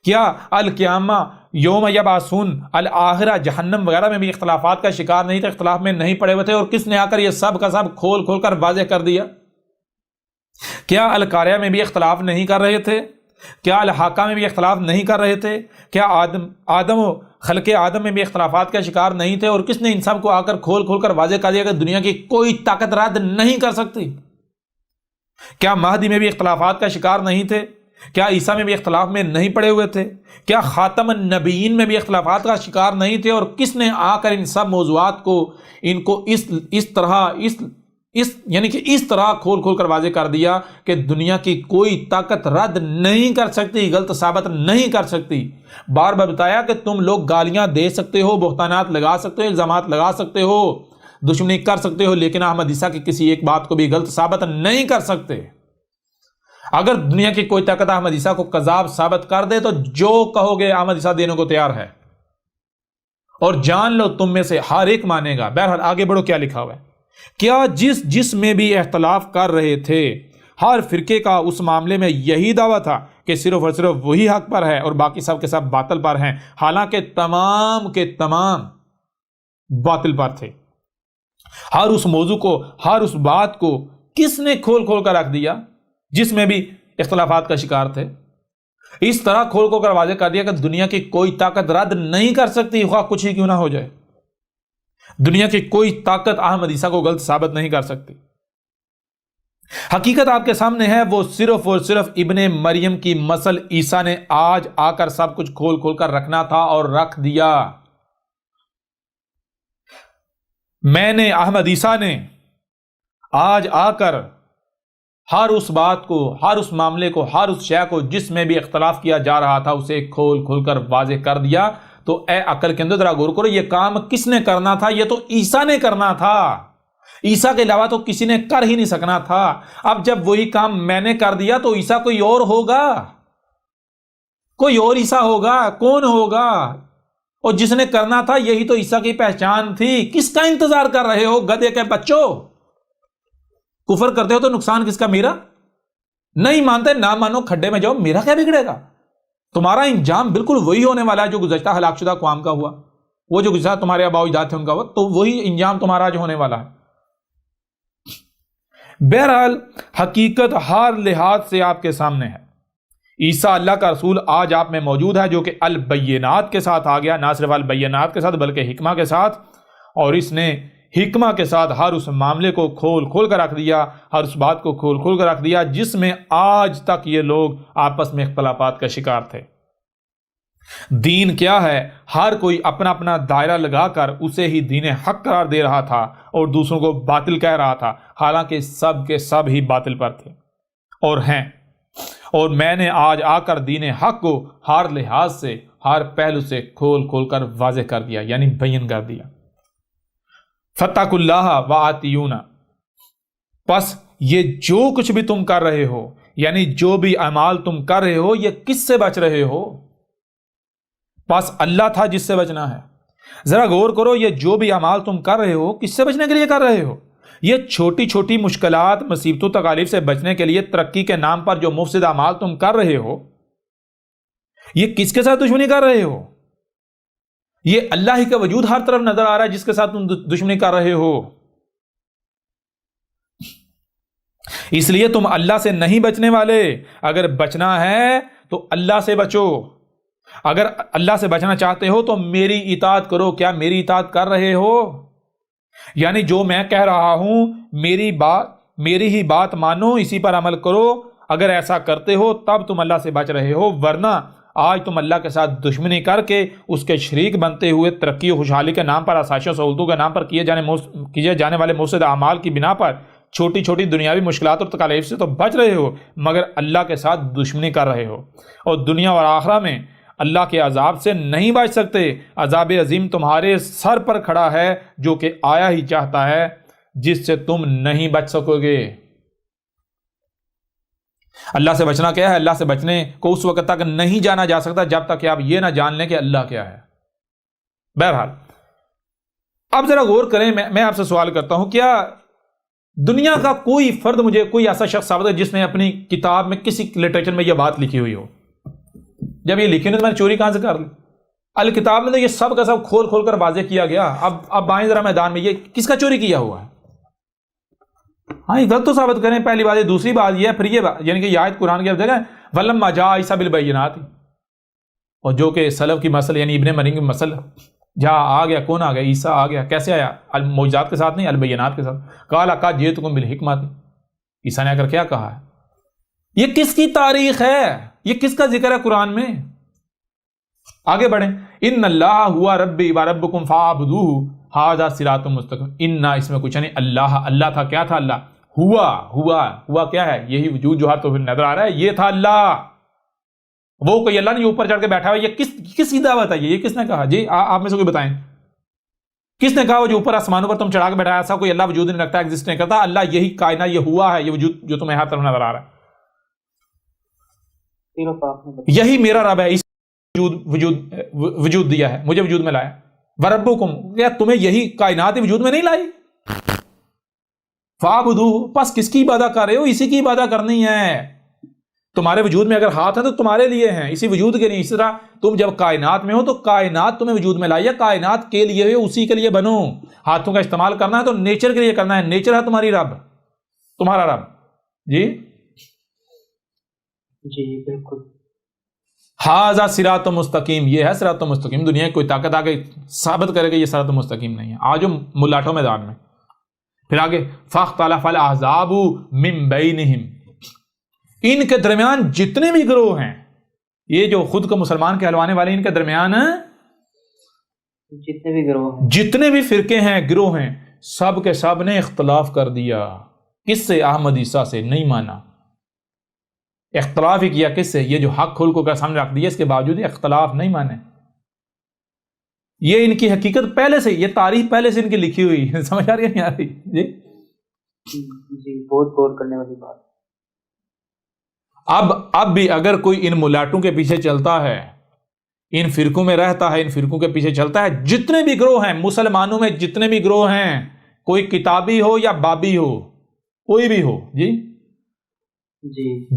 کیا القیامہ، یوم یبعثون، الآخرہ، جہنم وغیرہ میں بھی اختلافات کا شکار نہیں تھے، اختلاف میں نہیں پڑے ہوئے تھے؟ اور کس نے آ کر یہ سب کا سب کھول کھول کر واضح کر دیا؟ کیا القاریہ میں بھی اختلاف نہیں کر رہے تھے؟ کیا الحاقہ میں بھی اختلاف نہیں کر رہے تھے؟ کیا آدم و خلق آدم میں بھی اختلافات کا شکار نہیں تھے؟ اور کس نے ان سب کو آ کر کھول کھول کر واضح کر دیا کہ دنیا کی کوئی طاقت رد نہیں کر سکتی؟ کیا مہدی میں بھی اختلافات کا شکار نہیں تھے؟ کیا عیسیٰ میں بھی اختلاف میں نہیں پڑے ہوئے تھے؟ کیا خاتم النبیین میں بھی اختلافات کا شکار نہیں تھے؟ اور کس نے آ کر ان سب موضوعات کو ان کو اس طرح کھول کھول کر واضح کر دیا کہ دنیا کی کوئی طاقت رد نہیں کر سکتی، غلط ثابت نہیں کر سکتی۔ بار بار بتایا کہ تم لوگ گالیاں دے سکتے ہو، بہتانات لگا سکتے ہو، الزامات لگا سکتے ہو، دشمنی کر سکتے ہو، لیکن احمد عیسیٰ کی کسی ایک بات کو بھی غلط ثابت نہیں کر سکتے۔ اگر دنیا کی کوئی طاقت احمد عیسیٰ کو کذاب ثابت کر دے تو جو کہو گے احمد عیسیٰ دینے کو تیار ہے، اور جان لو تم میں سے ہر ایک مانے گا۔ بہرحال آگے بڑھو، کیا لکھا ہوا ہے؟ کیا جس میں بھی اختلاف کر رہے تھے، ہر فرقے کا اس معاملے میں یہی دعویٰ تھا کہ صرف اور صرف وہی حق پر ہے اور باقی سب کے سب باطل پر ہیں، حالانکہ تمام کے تمام باطل پر تھے۔ ہر اس موضوع کو، ہر اس بات کو کس نے کھول کھول کر رکھ دیا جس میں بھی اختلافات کا شکار تھے؟ اس طرح کھول کھول کر واضح کر دیا کہ دنیا کی کوئی طاقت رد نہیں کر سکتی، خواہ کچھ ہی کیوں نہ ہو جائے۔ دنیا کی کوئی طاقت احمد عیسیٰ کو غلط ثابت نہیں کر سکتی۔ حقیقت آپ کے سامنے ہے، وہ صرف اور صرف ابن مریم کی مثل عیسیٰ نے آج آ کر سب کچھ کھول کھول کر رکھنا تھا اور رکھ دیا۔ میں نے، احمد عیسیٰ نے آج آ کر ہر اس بات کو، ہر اس معاملے کو، ہر اس شے کو جس میں بھی اختلاف کیا جا رہا تھا اسے کھول کھول کر واضح کر دیا۔ تو اے عقل کے اندر ذرا غور کرو، یہ کام کس نے کرنا تھا؟ یہ تو عیسیٰ نے کرنا تھا۔ عیسیٰ کے علاوہ تو کسی نے کر ہی نہیں سکنا تھا۔ اب جب وہی کام میں نے کر دیا تو عیسیٰ کوئی اور ہوگا، کوئی اور عیسیٰ ہوگا، کون ہوگا؟ اور جس نے کرنا تھا یہی تو عیسیٰ کی پہچان تھی۔ کس کا انتظار کر رہے ہو گدھے کے بچوں؟ کفر کرتے ہو تو نقصان کس کا؟ میرا؟ نہیں مانتے نہ مانو، کھڈے میں جاؤ، میرا کیا بگڑے گا؟ تمہارا انجام بالکل وہی ہونے والا ہے جو گزشتہ ہلاک شدہ اقوام کا ہوا، وہ جو گزشتہ تمہارے آباء و اجداد تھے ان کا ہوا، تو وہی انجام تمہارا جو ہونے والا ہے۔ بہرحال حقیقت ہر لحاظ سے آپ کے سامنے ہے۔ عیسیٰ اللہ کا رسول آج آپ میں موجود ہے، جو کہ البینات کے ساتھ آ گیا، نہ صرف البینات کے ساتھ بلکہ حکمہ کے ساتھ، اور اس نے حکمہ کے ساتھ ہر اس معاملے کو کھول کھول کر رکھ دیا، ہر اس بات کو کھول کھول کر رکھ دیا جس میں آج تک یہ لوگ آپس میں اختلافات کا شکار تھے۔ دین کیا ہے؟ ہر کوئی اپنا اپنا دائرہ لگا کر اسے ہی دین حق قرار دے رہا تھا اور دوسروں کو باطل کہہ رہا تھا، حالانکہ سب کے سب ہی باطل پر تھے اور ہیں۔ اور میں نے آج آ کر دین حق کو ہر لحاظ سے، ہر پہلو سے کھول کھول کر واضح کر دیا، یعنی بیان کر دیا۔ فاتقوا اللہ وآتیون، پس یہ جو کچھ بھی تم کر رہے ہو، یعنی جو بھی اعمال تم کر رہے ہو، یہ کس سے بچ رہے ہو؟ پس اللہ تھا جس سے بچنا ہے۔ ذرا غور کرو، یہ جو بھی اعمال تم کر رہے ہو کس سے بچنے کے لیے کر رہے ہو؟ یہ چھوٹی چھوٹی مشکلات، مصیبتوں، تکالیف سے بچنے کے لیے ترقی کے نام پر جو مفسد اعمال تم کر رہے ہو، یہ کس کے ساتھ دشمنی کر رہے ہو؟ یہ اللہ ہی کا وجود ہر طرف نظر آ رہا ہے جس کے ساتھ تم دشمنی کر رہے ہو۔ اس لیے تم اللہ سے نہیں بچنے والے۔ اگر بچنا ہے تو اللہ سے بچو۔ اگر اللہ سے بچنا چاہتے ہو تو میری اطاعت کرو۔ کیا میری اطاعت کر رہے ہو؟ یعنی جو میں کہہ رہا ہوں میری ہی بات مانو، اسی پر عمل کرو۔ اگر ایسا کرتے ہو تب تم اللہ سے بچ رہے ہو، ورنہ آج تم اللہ کے ساتھ دشمنی کر کے اس کے شریک بنتے ہوئے ترقی و خوشحالی کے نام پر، آسائشوں و سہولتوں کے نام پر کیے جانے والے مفسد اعمال کی بنا پر چھوٹی چھوٹی دنیاوی مشکلات اور تکالیف سے تو بچ رہے ہو، مگر اللہ کے ساتھ دشمنی کر رہے ہو، اور دنیا اور آخرہ میں اللہ کے عذاب سے نہیں بچ سکتے۔ عذاب عظیم تمہارے سر پر کھڑا ہے جو کہ آیا ہی چاہتا ہے، جس سے تم نہیں بچ سکو گے۔ اللہ سے بچنا کیا ہے؟ اللہ سے بچنے کو اس وقت تک نہیں جانا جا سکتا جب تک کہ آپ یہ نہ جان لیں کہ اللہ کیا ہے۔ بہرحال اب ذرا غور کریں، میں آپ سے سوال کرتا ہوں، کیا دنیا کا کوئی فرد، مجھے کوئی ایسا شخص ثابت ہے جس نے اپنی کتاب میں، کسی لٹریچر میں یہ بات لکھی ہوئی ہو؟ جب یہ لکھی نہیں تو میں نے چوری کہاں سے کر لی؟ الکتاب میں تو یہ سب کا سب کھول کھول کر واضح کیا گیا۔ اب آئیں ذرا میدان میں، یہ کس کا چوری کیا ہوا ہے؟ ہاں یہ غلط تو ثابت کریں، پہلی بات۔ دوسری بات یہ ہے پھر یہ یعنی کہ یہ آیت قرآن کی جگہ وَلَمَّا جَاءَ عِیسَىٰ بِالْبَيِّنَاتِ، اور جو کہ سلف کی مسل یعنی ابن مریم کی مسل، جہاں آ گیا، کون آ گیا؟ عیسیٰ آ گیا۔ کیسے آیا؟ المعجزات کے ساتھ نہیں، البینات کے ساتھ۔ قَالَ قَدْ جِئْتُكُم بِالْحِکْمَةِ، عیسیٰ نے آ کر کیا کہا ہے؟ یہ کس کی تاریخ ہے؟ یہ کس کا ذکر ہے قرآن میں؟ آگے بڑھیں. ان اللہ ہوا ربی و ربکم فاعبدوہ ھذا صراط مستقیم. ان اس میں کچھ نہیں، اللہ تھا. کیا تھا اللہ؟ ہوا کیا ہے؟ یہی وجود جو تو نظر آ رہا ہے، یہ تھا اللہ. وہ کوئی اللہ نہیں اوپر چڑھ کے بیٹھا ہوا. یہ کس کی دعوت ہے؟ یہ کس نے کہا؟ جی آپ میں سے کوئی بتائیں، کس نے کہا وہ جو اوپر آسمانوں پر تم چڑھا کے بیٹھا ہے؟ ایسا کوئی اللہ وجود نہیں رکھتا، ایگزسٹ نہیں کرتا. اللہ یہی کائنات، یہ ہوا ہے، یہ وجود جو تمہیں ہر طرف نظر آ رہا ہے، یہی میرا رب ہے. اس وجود دیا ہے، مجھے وجود میں لایا. وربکم، کیا تمہیں یہی کائنات وجود میں نہیں لائی؟ فاعبدوہ، پس کس کی عبادت کر رہے ہو؟ اسی کی عبادت کرنی ہے. تمہارے وجود میں اگر ہاتھ ہے تو تمہارے لیے ہیں، اسی وجود کے لیے. اس طرح تم جب کائنات میں ہو تو کائنات تمہیں وجود میں لائی ہے، کائنات کے لیے ہو، اسی کے لیے بنو. ہاتھوں کا استعمال کرنا ہے تو نیچر کے لیے کرنا ہے. نیچر ہے تمہاری رب، تمہارا رب. جی بالکل. ھذا صراط مستقیم، یہ ہے صراط مستقیم. دنیا کی کوئی طاقت آ کے ثابت کرے گا یہ صراط مستقیم نہیں ہے. آج ملاٹھوں میدان میں. پھر آگے فاختلف الاحزاب من بینہم، ان کے درمیان جتنے بھی گروہ ہیں، یہ جو خود کو مسلمان کہلوانے والے، ان کے درمیان جتنے بھی گروہ ہیں، جتنے بھی فرقے ہیں، گروہ ہیں، سب کے سب نے اختلاف کر دیا. کس سے؟ احمد عیسیٰ سے. نہیں مانا، اختلاف ہی کیا. کس سے؟ یہ جو حق کھول کو سامنے رکھ دیا، اس کے باوجود اختلاف نہیں مانے. یہ ان کی حقیقت پہلے سے، یہ تاریخ پہلے سے ان کی لکھی ہوئی. سمجھ آ رہی ہے نہیں آ رہی؟ جی بہت غور کرنے والی بات. اب بھی اگر کوئی ان ملاٹوں کے پیچھے چلتا ہے، ان فرقوں میں رہتا ہے، ان فرقوں کے پیچھے چلتا ہے، جتنے بھی گروہ ہیں مسلمانوں میں، جتنے بھی گروہ ہیں، کوئی کتابی ہو یا بابی ہو، کوئی بھی ہو، جی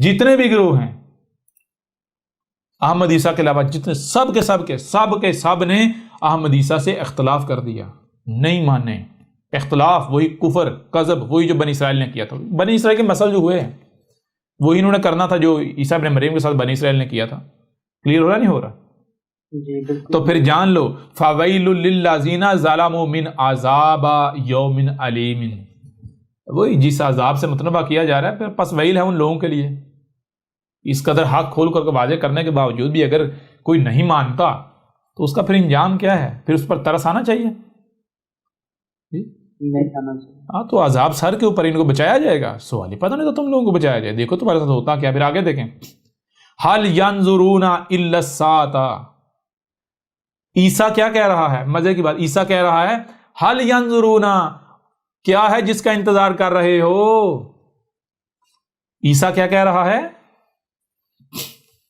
جتنے بھی گروہ ہیں احمد عیسیٰ کے علاوہ، جتنے سب کے سب نے احمد عیسیٰ سے اختلاف کر دیا. نہیں مانے. اختلاف وہی کفر، کذب، وہی جو بنی اسرائیل نے کیا تھا. بنی اسرائیل کے مسئلے جو ہوئے ہیں وہی انہوں نے کرنا تھا جو عیسیٰ ابن مریم کے ساتھ بنی اسرائیل نے کیا تھا. کلیئر ہو رہا نہیں ہو رہا؟ تو پھر جان لو فَوَيْلٌ لِّلَّذِينَ ظَلَمُوا مِنْ عَذَابَ يَوْمٍ عَلِيمٍ. وہی جس عذاب سے مطلبہ کیا جا رہا ہے، پھر پس ویل ہے ان لوگوں کے لیے. اس قدر حق کھول کر واضح کرنے کے باوجود بھی اگر کوئی نہیں مانتا تو اس کا پھر انجام کیا ہے؟ پھر اس پر ترس آنا چاہیے. ہاں تو عذاب سر کے اوپر ان کو بچایا جائے گا. سوال ہی پتہ نہیں تو تم لوگوں کو بچایا جائے. دیکھو تمہارے ساتھ ہوتا کیا. پھر آگے دیکھیں، حل ینظرون الا الساعۃ. عیسیٰ کیا کہہ رہا ہے؟ مزے کی بات، عیسیٰ کہہ رہا ہے حل ینظرون، کیا ہے جس کا انتظار کر رہے ہو؟ عیسیٰ کیا کہہ رہا ہے؟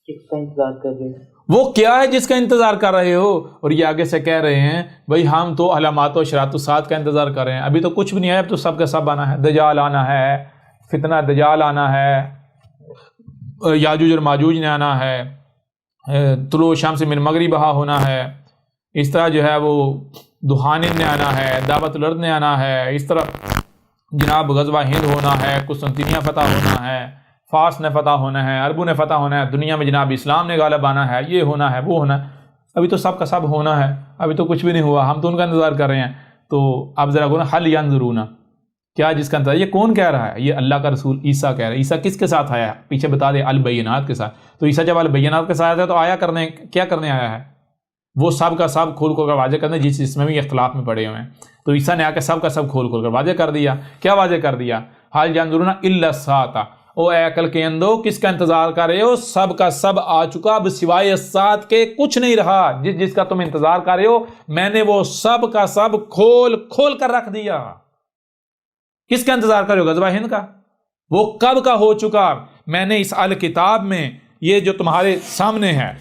کس کا انتظار کر رہے ہیں؟ وہ کیا ہے جس کا انتظار کر رہے ہو؟ اور یہ آگے سے کہہ رہے ہیں بھائی ہم تو علامات و اشراط الساعۃ کا انتظار کر رہے ہیں. ابھی تو کچھ بھی نہیں آیا، اب تو سب کا سب آنا ہے. دجال آنا ہے، فتنہ دجال آنا ہے، یاجوج اور ماجوج نے آنا ہے، طلوع شمس من مغرب بہا ہونا ہے، اس طرح جو ہے وہ دخانن نے آنا ہے، دعوت الارض نے آنا ہے، اس طرح جناب غزوہ ہند ہونا ہے، قسطنطنیہ فتح ہونا ہے، فارس نے فتح ہونا ہے، عربوں نے فتح ہونا ہے، دنیا میں جناب اسلام نے غالب آنا ہے، یہ ہونا ہے، وہ ہونا ہے. ابھی تو سب کا سب ہونا ہے، ابھی تو کچھ بھی نہیں ہوا، ہم تو ان کا انتظار کر رہے ہیں. تو اب ذرا گونا حل ینظرون، کیا جس کا انتظار؟ یہ کون کہہ رہا ہے؟ یہ اللہ کا رسول عیسیٰ کہہ رہا ہے. عیسیٰ کس کے ساتھ آیا ہے؟ پیچھے بتا دے، البینات کے ساتھ. تو عیسیٰ جب البینات کے ساتھ آیا تو آیا کرنے، کیا کرنے آیا ہے؟ وہ سب کا سب کھول کر واضح کرنے، جس میں بھی اختلاف میں پڑے ہوئے ہیں. تو عیسیٰ نے آ کے سب کا سب کھول کر واضح کر دیا. کیا واضح کر دیا؟ حل ینظرون الا الساعۃ. او اے عقل کے اندو، کس کا انتظار کر رہے ہو؟ سب کا سب آ چکا، اب سوائے ساتھ کے کچھ نہیں رہا. جس کا تم انتظار کر رہے ہو میں نے وہ سب کا سب کھول کر رکھ دیا. کس کا انتظار کر رہے ہو؟ غزوہ ہند کا. وہ کب کا ہو چکا. میں نے اس الکتاب میں، یہ جو تمہارے سامنے ہے،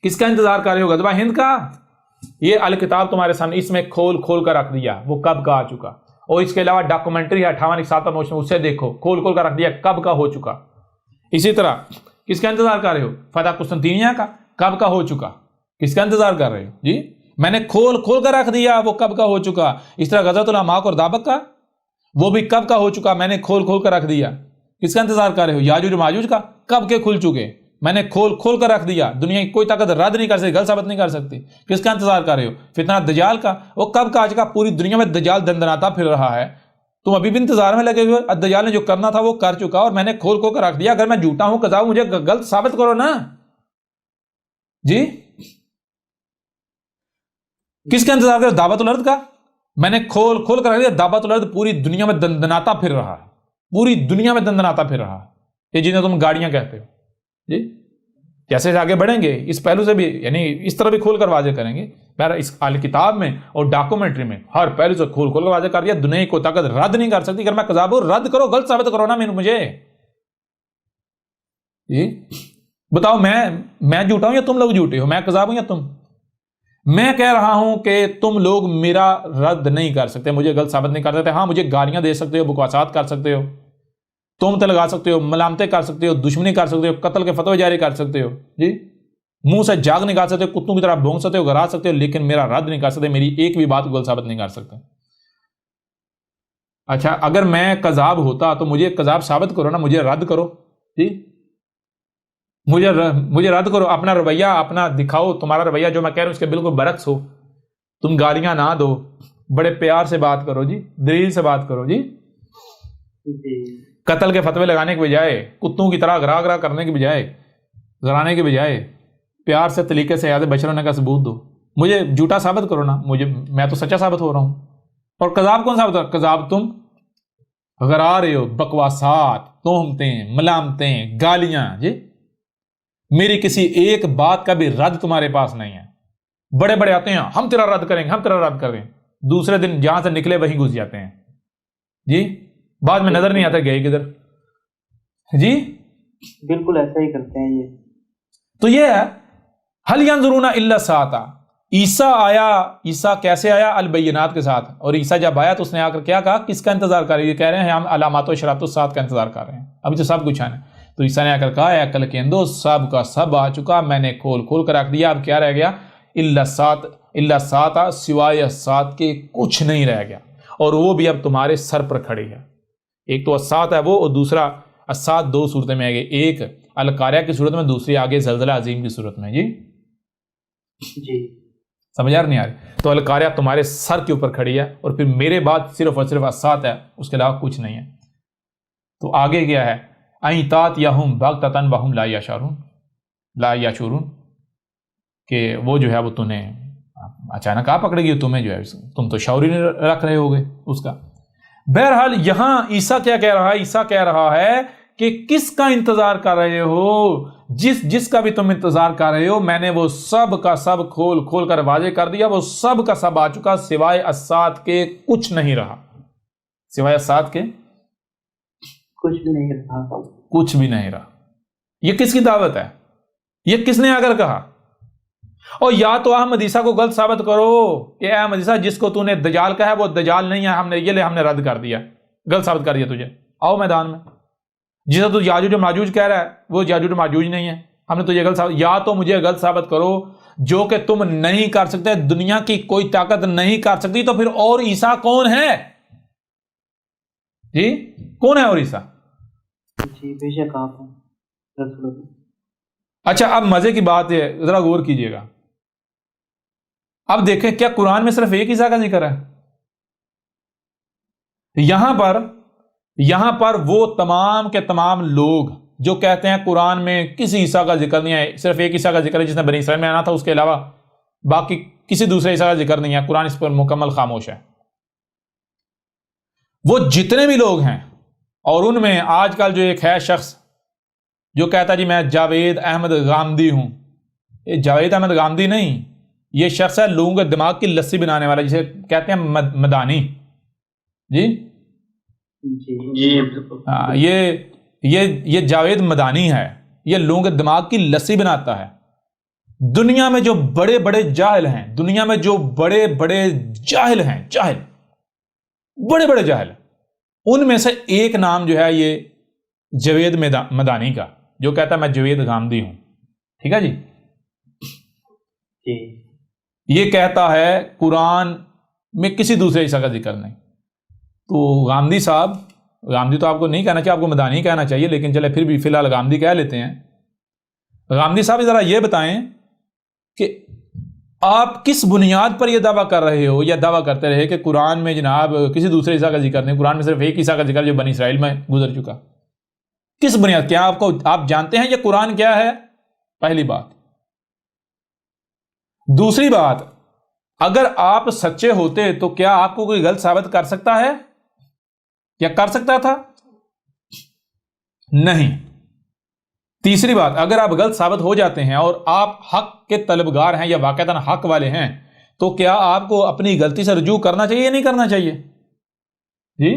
کس کا انتظار کر رہے ہو؟ غزوہ ہند کا. یہ الکتاب تمہارے سامنے، اس میں کھول کر رکھ دیا وہ کب کا آ چکا. اور اس کے علاوہ ڈاکومنٹری ہے 58 موشن، اسے دیکھو، کھول کر رکھ دیا کب کا ہو چکا. اسی طرح کس کا انتظار کر رہے ہو؟ فتح قسطنطنیہ کا کب کا ہو چکا. کس کا انتظار کر رہے ہو؟ جی میں نے کھول کر رکھ دیا وہ کب کا ہو چکا. اس طرح غزوۃ العماق اور دابق کا، وہ بھی کب کا ہو چکا، میں نے کھول کر رکھ دیا. کس کا انتظار کر رہے ہو؟ یاجوج و ماجوج کا کب کے کھل چکے، میں نے کھول کر رکھ دیا. دنیا کی کوئی طاقت رد نہیں کر سکتی، غلط ثابت نہیں کر سکتی. کس کا انتظار کر رہے ہو؟ فتنہ دجال کا. وہ کب کا آ چکا، پوری دنیا میں دجال دندناتا پھر رہا ہے. تم ابھی بھی انتظار میں لگے ہوئے. الدجال نے جو کرنا تھا وہ کر چکا اور میں نے کھول کھول کر رکھ دیا. اگر میں جھوٹا ہوں کذاب مجھے غلط ثابت کرو نا جی. کس کا انتظار کر؟ دعوت الارض کا. میں نے کھول کھول کر رکھ دیا. دعوت الارض پوری دنیا میں دندناتا پھر رہا ہے, پوری دنیا میں دندناتا پھر رہا ہے. یہ جنہیں تم گاڑیاں کہتے ہو جی. جیسے آگے بڑھیں گے اس پہلو سے بھی, یعنی اس طرح بھی کھول کر واضح کریں گے. اس کتاب میں اور ڈاکومنٹری میں ہر پہلو سے کھول کھول کر واضح کر دیا. دنیا کو طاقت رد نہیں کر سکتی. اگر میں کذاب ہوں رد کرو, غلط ثابت کرو نا مجھے جی. بتاؤ میں جھوٹا ہوں یا تم لوگ جھوٹے ہو؟ میں کذاب ہوں یا تم؟ میں کہہ رہا ہوں کہ تم لوگ میرا رد نہیں کر سکتے, مجھے غلط ثابت نہیں کر سکتے. ہاں مجھے گالیاں دے سکتے ہو, بکواسات کر سکتے ہو, تہمتیں لگا سکتے ہو, ملامتیں کر سکتے ہو, دشمنی کر سکتے ہو, قتل کے فتوے جاری کر سکتے ہو جی, منہ سے جاگ نکال سکتے ہو, کتوں کی طرح بھونک سکتے ہو, گھرا سکتے ہو, لیکن میرا رد نہیں کر سکتے. میری ایک بھی بات غلط ثابت نہیں کر سکتے. اچھا اگر میں کذاب ہوتا تو مجھے کذاب ثابت کرو نا, مجھے رد کرو جی. مجھے رد کرو. اپنا رویہ اپنا دکھاؤ. تمہارا رویہ جو میں کہہ رہا ہوں اس کے بالکل برعکس ہو. تم گالیاں نہ دو, بڑے پیار سے بات کرو جی, دلیل سے بات کرو جی. قتل کے فتوے لگانے کے بجائے, کتوں کی طرح گرا کرنے کے بجائے, گرانے کے بجائے پیار سے طریقے سے یاد بشر ہونے کا ثبوت دو. مجھے جھوٹا ثابت کرو نا, میں تو سچا ثابت ہو رہا ہوں. اور کذاب کون ثابت ہو رہا؟ کذاب تم گرا رہے ہو, بکواسات, تہمتیں, ملامتیں, گالیاں جی. میری کسی ایک بات کا بھی رد تمہارے پاس نہیں ہے. بڑے بڑے آتے ہیں ہم تیرا رد کریں گے, ہم تیرا رد کریں, دوسرے دن جہاں سے نکلے وہیں گھس جاتے ہیں جی. بعد میں نظر نہیں آتا گئے کدھر جی. بالکل ایسا ہی کرتے ہیں یہ. تو یہ ہے حل ینظرون الا الساعۃ. عیسیٰ آیا, عیسیٰ کیسے آیا؟ البینات کے ساتھ. اور عیسیٰ جب آیا تو اس نے آ کر کیا کہا؟ کس کا انتظار کر رہے ہیں؟ یہ کہہ رہے ہیں ہم علامات و اشراط الساعۃ کا انتظار کر رہے ہیں, ابھی تو سب کچھ ہے. تو عیسیٰ نے آ کر کہا اے عقل کے اندھو, سب کا سب آ چکا, میں نے کھول کھول کر رکھ دیا. اب کیا رہ گیا؟ الا الساعۃ, سوائے الساعۃ کے کچھ نہیں رہ گیا. اور وہ بھی اب تمہارے سر پر کھڑی ہے. ایک تو الساعۃ ہے وہ, اور دوسرا الساعۃ دو صورتیں میں آگے, ایک القاریہ کی صورت میں, دوسری آگے زلزلہ عظیم کی صورت میں جی. سمجھ آ رہی نہیں آ رہی؟ تو القاریہ تمہارے سر کے اوپر کھڑی ہے, اور پھر میرے بعد صرف اور صرف الساعۃ ہے, اس کے علاوہ کچھ نہیں ہے. تو آگے کیا ہے؟ اَإِن تَأْتِيَهُمْ بَغْتَةً وَهُمْ لَا يَشْعُرُونَ, کہ وہ جو ہے وہ تمہیں اچانک آ پکڑے گی, تمہیں جو ہے تم تو شعور ہی نہیں رکھ رہے ہوگے اس کا. بہرحال یہاں عیسیٰ کیا کہہ رہا ہے؟ عیسیٰ کہہ رہا ہے کہ کس کا انتظار کر رہے ہو؟ جس کا بھی تم انتظار کر رہے ہو, میں نے وہ سب کا سب کھول کھول کر واضح کر دیا. وہ سب کا سب آ چکا, سوائے الساعۃ کے کچھ نہیں رہا. سوائے الساعۃ کے کچھ بھی نہیں رہا. کچھ بھی نہیں رہا. یہ کس کی دعوت ہے؟ یہ کس نے آ کر کہا؟ اور یا تو احمد عیسیٰ کو غلط ثابت کرو کہ اے احمد عیسیٰ جس کو تو نے دجال کہا ہے وہ دجال نہیں ہے, ہم نے رد کر دیا, غلط ثابت کر دیا تجھے. آؤ میدان میں. جسے تو یاجوج و ماجوج کہہ رہا ہے وہ یاجوج و ماجوج نہیں ہے, ہم نے تجھے غلط ثابت. یا تو مجھے غلط ثابت کرو جو کہ تم نہیں کر سکتے, دنیا کی کوئی طاقت نہیں کر سکتی. تو پھر اور عیسیٰ کون ہے جی؟ کون ہے اور عیسیٰ؟ جی بے شک آپ ہیں رسول اللہ. اچھا اب مزے کی بات ہے, ذرا غور کیجئے گا. اب دیکھیں کیا قرآن میں صرف ایک عیسیٰ کا ذکر ہے؟ یہاں پر وہ تمام کے تمام لوگ جو کہتے ہیں قرآن میں کسی عیسیٰ کا ذکر نہیں ہے, صرف ایک عیسیٰ کا ذکر ہے جس نے بنی اسرائیل میں آنا تھا, اس کے علاوہ باقی کسی دوسرے عیسیٰ کا ذکر نہیں ہے, قرآن اس پر مکمل خاموش ہے. وہ جتنے بھی لوگ ہیں, اور ان میں آج کل جو ایک ہے شخص جو کہتا جی میں جاوید احمد غامدی ہوں, یہ جاوید احمد غامدی نہیں, یہ شخص ہے لوگوں کے دماغ کی لسی بنانے والا, جسے کہتے ہیں مدانی جی. یہ جاوید مدانی ہے, یہ لوگوں کے دماغ کی لسی بناتا ہے. دنیا میں جو بڑے بڑے جاہل ہیں, دنیا میں جو بڑے بڑے جاہل ہیں, بڑے بڑے جاہل, ان میں سے ایک نام جو ہے یہ جاوید مدانی کا, جو کہتا ہے میں جاوید غامدی ہوں. ٹھیک ہے جی. یہ کہتا ہے قرآن میں کسی دوسرے عیسیٰ کا ذکر نہیں. تو غامدی صاحب, غامدی تو آپ کو نہیں کہنا چاہیے, آپ کو مدانی کہنا چاہیے, لیکن چلے پھر بھی فی الحال غامدی کہہ لیتے ہیں. غامدی صاحب ذرا یہ بتائیں کہ آپ کس بنیاد پر یہ دعویٰ کر رہے ہو یا دعویٰ کرتے رہے کہ قرآن میں جناب کسی دوسرے عیسیٰ کا ذکر نہیں، قرآن میں صرف ایک عیسیٰ کا ذکر جو بنی اسرائیل میں گزر چکا؟ کس بنیاد؟ کیا آپ جانتے ہیں یہ قرآن کیا ہے؟ پہلی بات۔ دوسری بات، اگر آپ سچے ہوتے تو کیا آپ کو کوئی غلط ثابت کر سکتا ہے یا کر سکتا تھا؟ نہیں۔ تیسری بات، اگر آپ غلط ثابت ہو جاتے ہیں اور آپ حق کے طلبگار ہیں یا واقعتاً حق والے ہیں تو کیا آپ کو اپنی غلطی سے رجوع کرنا چاہیے یا نہیں کرنا چاہیے؟ جی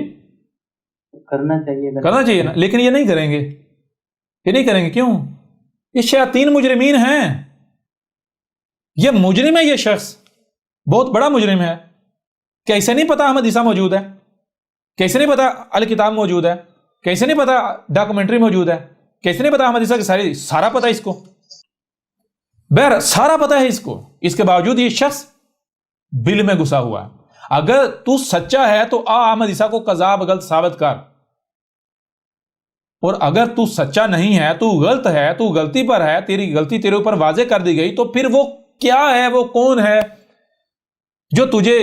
کرنا چاہیے، کرنا چاہیے نا، لیکن یہ نہیں کریں گے۔ یہ نہیں کریں گے، کیوں؟ یہ شیاطین مجرمین ہیں، یہ مجرم ہے، یہ شخص بہت بڑا مجرم ہے۔ کیسے نہیں پتا احمد عیسیٰ موجود ہے؟ کیسے نہیں پتا الکتاب موجود ہے؟ کیسے نہیں پتا ڈاکومنٹری موجود ہے؟ کیسے نہیں پتا احمد عیسیٰ کی سارا پتا اس کو، بہر سارا پتا ہے اس کو، اس کے باوجود یہ شخص بل میں گھسا ہوا ہے۔ اگر تو سچا ہے تو احمد عیسیٰ کو کذاب غلط ثابت کر، اور اگر تو سچا نہیں ہے، تو غلط ہے، تو غلطی پر ہے، تیری غلطی تیرے اوپر واضح کر دی گئی، تو پھر وہ کیا ہے، وہ کون ہے جو تجھے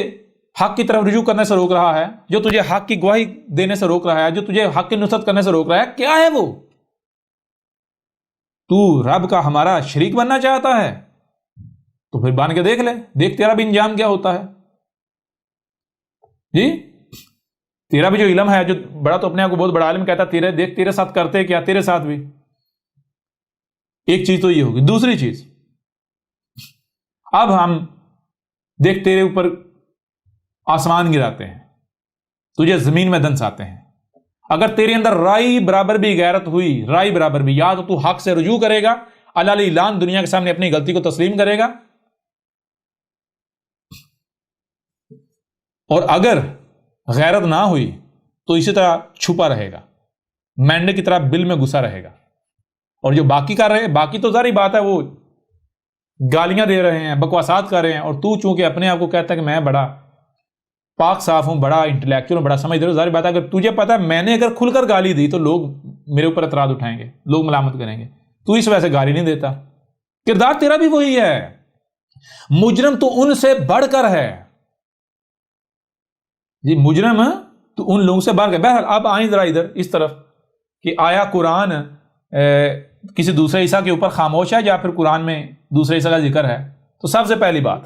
حق کی طرف رجوع کرنے سے روک رہا ہے، جو تجھے حق کی گواہی دینے سے روک رہا ہے، جو تجھے حق کی نصرت کرنے سے روک رہا ہے؟ کیا ہے وہ؟ تو رب کا ہمارا شریک بننا چاہتا ہے تو پھر بان کے دیکھ لے، دیکھ تیرا بھی انجام کیا ہوتا ہے۔ جی تیرا بھی جو علم ہے، جو بڑا تو اپنے آپ کو بہت بڑا عالم کہتا ہے، دیکھ تیرے ساتھ کرتے کیا، تیرے ساتھ بھی۔ ایک چیز تو یہ ہوگی۔ دوسری چیز، اب ہم دیکھ تیرے اوپر آسمان گراتے ہیں، تجھے زمین میں دنساتے ہیں، اگر تیرے اندر رائی برابر بھی غیرت ہوئی، رائی برابر بھی، یا تو حق سے رجوع کرے گا، اللہ اعلان دنیا کے سامنے اپنی غلطی کو تسلیم کرے گا، اور اگر غیرت نہ ہوئی تو اسی طرح چھپا رہے گا، مینڈے کی طرح بل میں گھسا رہے گا۔ اور جو باقی کر رہے، باقی تو ظاہری بات ہے وہ گالیاں دے رہے ہیں، بکواسات کر رہے ہیں، اور تو چونکہ اپنے آپ کو کہتا ہے کہ میں بڑا پاک صاف ہوں، بڑا انٹلیکچوئل ہوں، بڑا سمجھدار ہوں، ظاہر بات ہے اگر تجھے پتا ہے میں نے اگر کھل کر گالی دی تو لوگ میرے اوپر اعتراض اٹھائیں گے، لوگ ملامت کریں گے، تو اس وجہ سے گالی نہیں دیتا۔ کردار تیرا بھی وہی ہے، مجرم تو ان سے بڑھ کر ہے، جی مجرم تو ان لوگوں سے بڑھ کر۔ بہرحال اب آئیں ذرا ادھر اس طرف کہ آیا قرآن کسی دوسرے عیسیٰ کے اوپر خاموش ہے یا پھر قرآن میں دوسرے عیسیٰ کا ذکر ہے؟ تو سب سے پہلی بات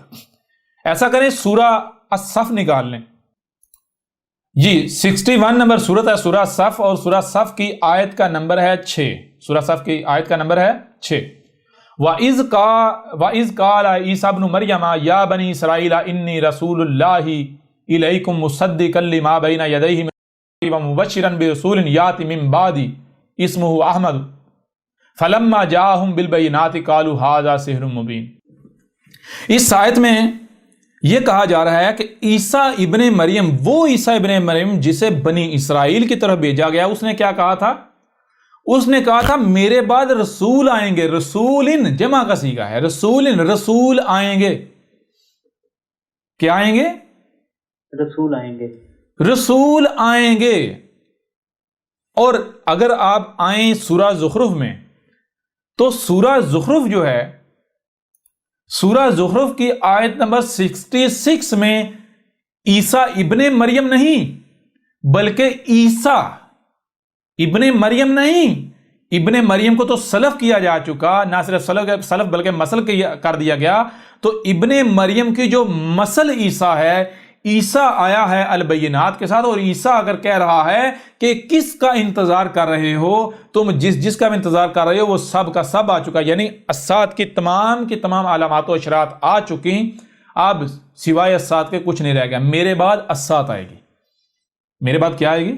ایسا کریں، سورہ الصف نکال لیں جی، 61 نمبر سورت ہے سورہ الصف، اور سورہ الصف کی آیت کا نمبر ہے 6۔ سورہ الصف کی آیت کا نمبر ہے 6۔ وَإِذْ قَالَ عِيسَىٰ ابْنُ مَرْيَمَ يَا بَنِي إِسْرَائِيلَ إِنِّي رَسُولُ اللَّهِ إِلَيْكُمْ مُصَدِّقًا لِمَا بَيْنَ يَدَيْهِ مِنَ وَمُبَشِّرًا بِرَسُولٍ يَأْتِي مِن بَعْدِي اسمه احمد فلما جاءهم بالبينات قالوا هذا سحر مبين۔ اس آیت میں یہ کہا جا رہا ہے کہ عیسیٰ ابن مریم، وہ عیسیٰ ابن مریم جسے بنی اسرائیل کی طرف بھیجا گیا، اس نے کیا کہا تھا؟ اس نے کہا تھا میرے بعد رسول آئیں گے، رسولن جمع کا صیغہ ہے، رسولن، رسول آئیں گے۔ کیا آئیں گے؟ رسول آئیں گے، رسول آئیں گے۔ اور اگر آپ آئیں سورہ زخرف میں تو سورہ زخرف جو ہے، سورہ زخرف کی آیت نمبر 66 میں عیسیٰ ابن مریم نہیں بلکہ عیسیٰ ابن مریم نہیں، ابن مریم کو تو سلف کیا جا چکا، نہ صرف سلف بلکہ مسل کر دیا گیا، تو ابن مریم کی جو مسل عیسیٰ ہے، عیسیٰ آیا ہے البینات کے ساتھ، اور عیسیٰ اگر کہہ رہا ہے کہ کس کا انتظار کر رہے ہو تم، جس کا انتظار کر رہے ہو وہ سب کا سب آ چکا، یعنی الساعت کی تمام علامات و اشارات آ چکی، اب سوائے الساعت کے کچھ نہیں رہ گیا۔ میرے بعد الساعت آئے گی، میرے بعد کیا آئے گی؟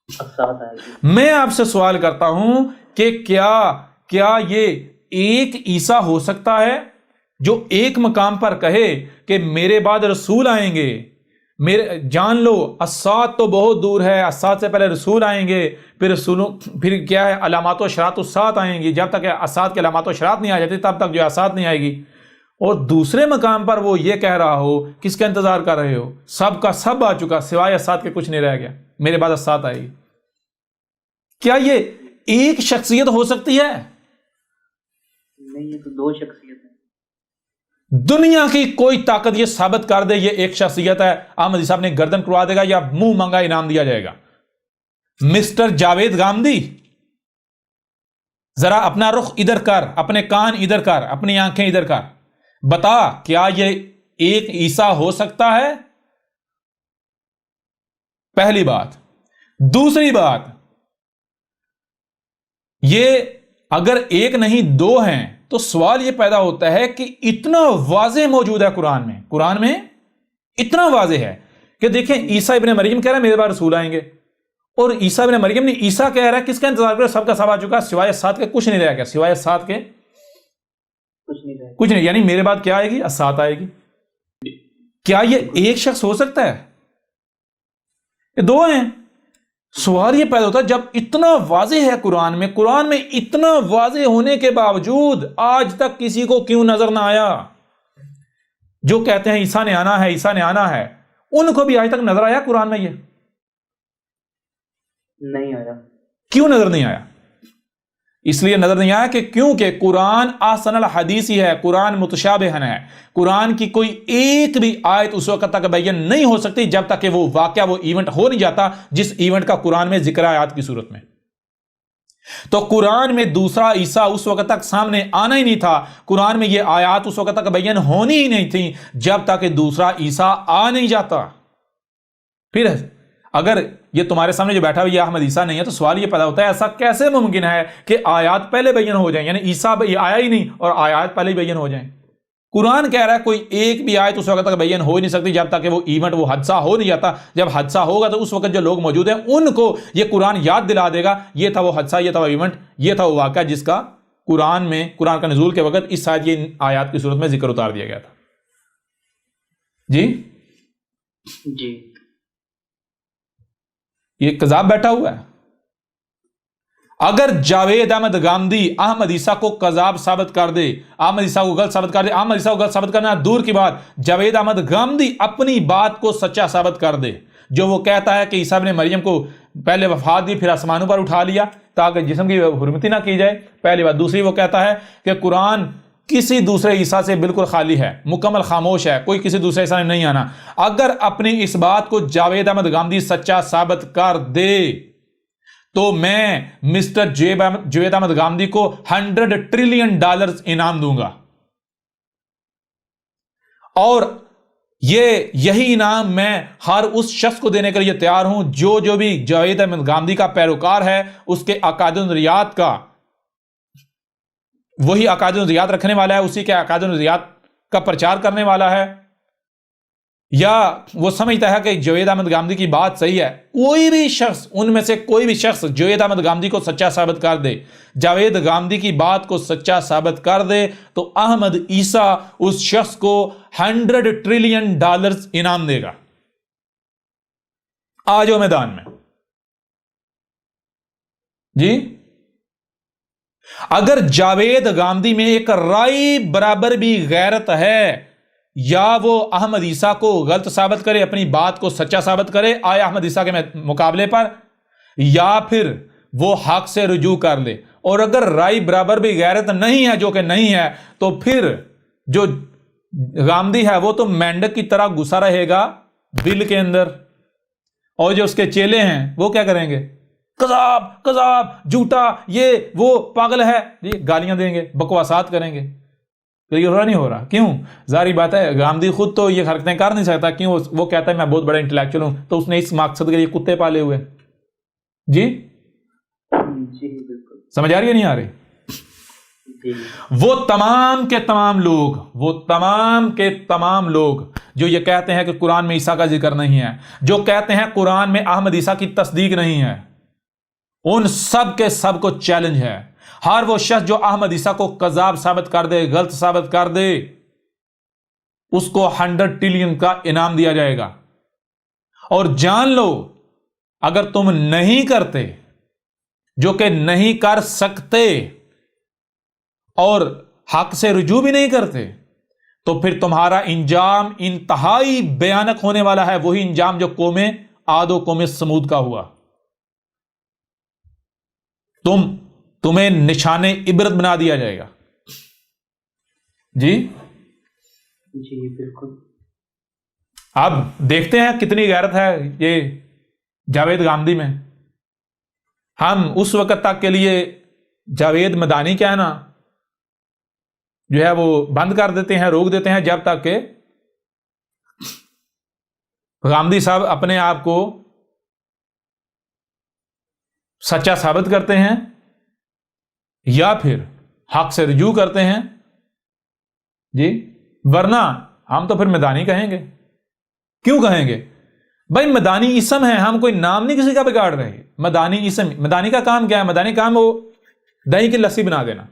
الساعت آئے گی۔ میں آپ سے سوال کرتا ہوں کہ کیا یہ ایک عیسیٰ ہو سکتا ہے جو ایک مقام پر کہے کہ میرے بعد رسول آئیں گے؟ میرے جان لو الساعت تو بہت دور ہے، الساعت سے پہلے رسول آئیں گے، پھر کیا ہے علامات و اشارات الساعت آئیں گی، جب تک الساعت کے علامات و اشارات نہیں آ جاتی تب تک جو الساعت نہیں آئے گی۔ اور دوسرے مقام پر وہ یہ کہہ رہا ہو، کس کا انتظار کر رہے ہو؟ سب کا سب آ چکا، سوائے الساعت کے کچھ نہیں رہ گیا، میرے بعد الساعت آئے گی۔ کیا یہ ایک شخصیت ہو سکتی ہے؟ نہیں، یہ تو دو شخصیت ہیں۔ دنیا کی کوئی طاقت یہ ثابت کر دے یہ ایک شخصیت ہے، احمدی صاحب نے گردن کروا دے گا یا منہ مانگا انعام دیا جائے گا۔ مسٹر جاوید گامدی، ذرا اپنا رخ ادھر کر، اپنے کان ادھر کر، اپنی آنکھیں ادھر کر، بتا کیا یہ ایک عیسیٰ ہو سکتا ہے؟ پہلی بات۔ دوسری بات، یہ اگر ایک نہیں دو ہیں تو سوال یہ پیدا ہوتا ہے کہ اتنا واضح موجود ہے قرآن میں اتنا واضح ہے کہ دیکھیں عیسیٰ ابن مریم کہہ رہا ہے میرے بعد رسول آئیں گے، اور عیسیٰ ابن مریم نے عیسیٰ کہہ رہا ہے کس کا انتظار کرے، سب کا سب آ چکا سوائے 7 کے، کچھ نہیں رہ گیا سوائے 7 کے، کچھ نہیں، یعنی میرے بعد کیا آئے گی؟ 7 آئے گی۔ کیا یہ ایک شخص ہو سکتا ہے؟ یہ دو ہیں۔ سوال یہ پیدا ہوتا ہے جب اتنا واضح ہے قرآن میں اتنا واضح ہونے کے باوجود آج تک کسی کو کیوں نظر نہ آیا؟ جو کہتے ہیں عیسیٰ نے آنا ہے، عیسیٰ نے آنا ہے، ان کو بھی آج تک نظر آیا قرآن میں؟ یہ نہیں آیا۔ کیوں نظر نہیں آیا؟ اس لیے نظر نہیں آیا کہ کیونکہ قرآن احسن الحدیث ہی ہے، قرآن متشابہن ہے، قرآن کی کوئی ایک بھی آیت اس وقت تک بیان نہیں ہو سکتی جب تک کہ وہ واقعہ، وہ ایونٹ ہو نہیں جاتا جس ایونٹ کا قرآن میں ذکر آیات کی صورت میں۔ تو قرآن میں دوسرا عیسیٰ اس وقت تک سامنے آنا ہی نہیں تھا، قرآن میں یہ آیات اس وقت تک بیان ہونی ہی نہیں تھی جب تک کہ دوسرا عیسیٰ آ نہیں جاتا۔ پھر اگر یہ تمہارے سامنے جو بیٹھا ہوا یہ احمد عیسیٰ نہیں ہے تو سوال یہ پیدا ہوتا ہے ایسا کیسے ممکن ہے کہ آیات پہلے بیان ہو جائیں، یعنی عیسیٰ آیا ہی نہیں اور آیات پہلے ہی بیان ہو جائیں؟ قرآن کہہ رہا ہے کوئی ایک بھی آیت اس وقت تک بیان ہو ہی نہیں سکتی جب تک کہ وہ ایونٹ، وہ حادثہ ہو نہیں جاتا۔ جب حادثہ ہوگا تو اس وقت جو لوگ موجود ہیں ان کو یہ قرآن یاد دلا دے گا یہ تھا وہ حادثہ، یہ تھا وہ ایونٹ، یہ تھا وہ واقعہ جس کا قرآن کا نزول کے وقت اس شاید یہ آیات کی صورت میں ذکر اتار دیا گیا تھا۔ جی یہ کذاب بیٹھا ہوا ہے۔ اگر جاوید احمد گامدی احمد عیسیٰ کو کذاب ثابت کر دے، احمد عیسیٰ کو غلط ثابت کر دے، احمد عیسیٰ کو غلط ثابت کرنا دور کی بات، جاوید احمد گامدی اپنی بات کو سچا ثابت کر دے، جو وہ کہتا ہے کہ عیسیٰ ابن مریم کو پہلے وفات دی پھر آسمانوں پر اٹھا لیا تاکہ جسم کی حرمتی نہ کی جائے، پہلی بات۔ دوسری وہ کہتا ہے کہ قرآن کسی دوسرے عیسیٰ سے بالکل خالی ہے، مکمل خاموش ہے، کوئی کسی دوسرے عیسیٰ نے نہیں آنا۔ اگر اپنی اس بات کو جاوید احمد گامدی سچا ثابت کر دے تو میں مسٹر جاوید احمد گامدی کو $100 ٹریلین انعام دوں گا، اور یہی انعام میں ہر اس شخص کو دینے کے لیے تیار ہوں جو بھی جاوید احمد گامدی کا پیروکار ہے، اس کے عقائد و نظریات کا، وہی عقائد و نظریات رکھنے والا ہے، اسی کے عقائد و نظریات کا پرچار کرنے والا ہے، یا وہ سمجھتا ہے کہ جاوید احمد گامدی کی بات صحیح ہے۔ کوئی بھی شخص، ان میں سے کوئی بھی شخص جاوید احمد گامدی کو سچا ثابت کر دے، جاوید گامدی کی بات کو سچا ثابت کر دے تو احمد عیسیٰ اس شخص کو $100 ٹریلین انعام دے گا۔ آ جاؤ میدان میں جی۔ اگر جاوید گامدی میں ایک رائی برابر بھی غیرت ہے، یا وہ احمد عیسیٰ کو غلط ثابت کرے، اپنی بات کو سچا ثابت کرے آیا احمد عیسیٰ کے مقابلے پر، یا پھر وہ حق سے رجوع کر لے، اور اگر رائی برابر بھی غیرت نہیں ہے، جو کہ نہیں ہے، تو پھر جو گامدی ہے وہ تو مینڈک کی طرح گھسا رہے گا بل کے اندر، اور جو اس کے چیلے ہیں وہ کیا کریں گے؟ کذاب کذاب، جھوٹا، یہ وہ پاگل ہے، یہ گالیاں دیں گے، بکواسات کریں گے۔ تو یہ ہو رہا نہیں ہو رہا، کیوں؟ ظاہری بات ہے گامدی خود تو یہ حرکتیں کر نہیں سکتا، کیوں؟ وہ کہتا ہے میں بہت بڑا انٹلیکچوئل ہوں، تو اس نے اس مقصد کے لیے کتے پالے ہوئے۔ جی بالکل سمجھ آ رہی ہے نہیں آ رہی؟ وہ تمام کے تمام لوگ جو یہ کہتے ہیں کہ قرآن میں عیسیٰ کا ذکر نہیں ہے، جو کہتے ہیں قرآن میں احمد عیسیٰ کی تصدیق نہیں ہے، ان سب کے سب کو چیلنج ہے۔ ہر وہ شخص جو احمد عیسیٰ کو کذاب ثابت کر دے، غلط ثابت کر دے، اس کو $100 ٹریلین کا انعام دیا جائے گا۔ اور جان لو اگر تم نہیں کرتے، جو کہ نہیں کر سکتے، اور حق سے رجوع بھی نہیں کرتے، تو پھر تمہارا انجام انتہائی بھیانک ہونے والا ہے، وہی انجام جو قوم عاد و قوم سمود کا ہوا۔ تمہیں نشان عبرت بنا دیا جائے گا۔ جی جی بالکل. اب دیکھتے ہیں کتنی غیرت ہے یہ جاوید گاندھی میں. ہم اس وقت تک کے لیے جاوید مدانی کہنا جو ہے وہ بند کر دیتے ہیں، روک دیتے ہیں، جب تک کہ گاندھی صاحب اپنے آپ کو سچا ثابت کرتے ہیں یا پھر حق سے رجوع کرتے ہیں. جی ورنہ ہم تو پھر مدانی کہیں گے. کیوں کہیں گے بھائی؟ مدانی اسم ہے، ہم کوئی نام نہیں کسی کا بگاڑ رہے. مدانی اسم، مدانی کا کام کیا ہے؟ مدانی کام وہ دہی کی لسی بنا دینا.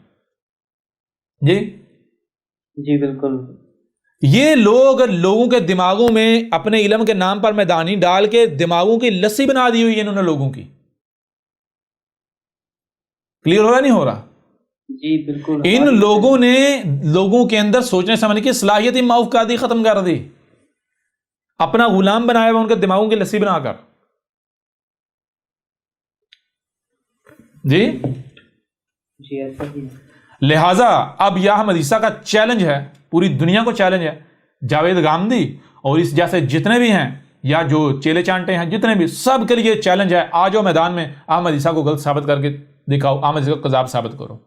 جی جی بالکل. یہ لوگوں کے دماغوں میں اپنے علم کے نام پر مدانی ڈال کے دماغوں کی لسی بنا دی ہوئی ہے انہوں نے لوگوں کی. کلیئر ہو رہا نہیں ہو رہا؟ جی بالکل. ان لوگوں نے لوگوں کے اندر سوچنے سمجھنے کی صلاحیت معاف کر دی، ختم کر دی. اپنا غلام بنایا ہوا ان کے دماغوں کی لسی بنا کر. جی جی ایسا ہی. لہذا اب یہ احمد عیسیٰ کا چیلنج ہے، پوری دنیا کو چیلنج ہے. جاوید گاندھی اور اس جیسے جتنے بھی ہیں یا جو چیلے چانٹے ہیں جتنے بھی، سب کے لیے چیلنج ہے. آ جاؤ میدان میں، احمد عیسیٰ کو غلط ثابت کر کے دکھاؤ، احمد عیسیٰ کو کذاب ثابت کرو.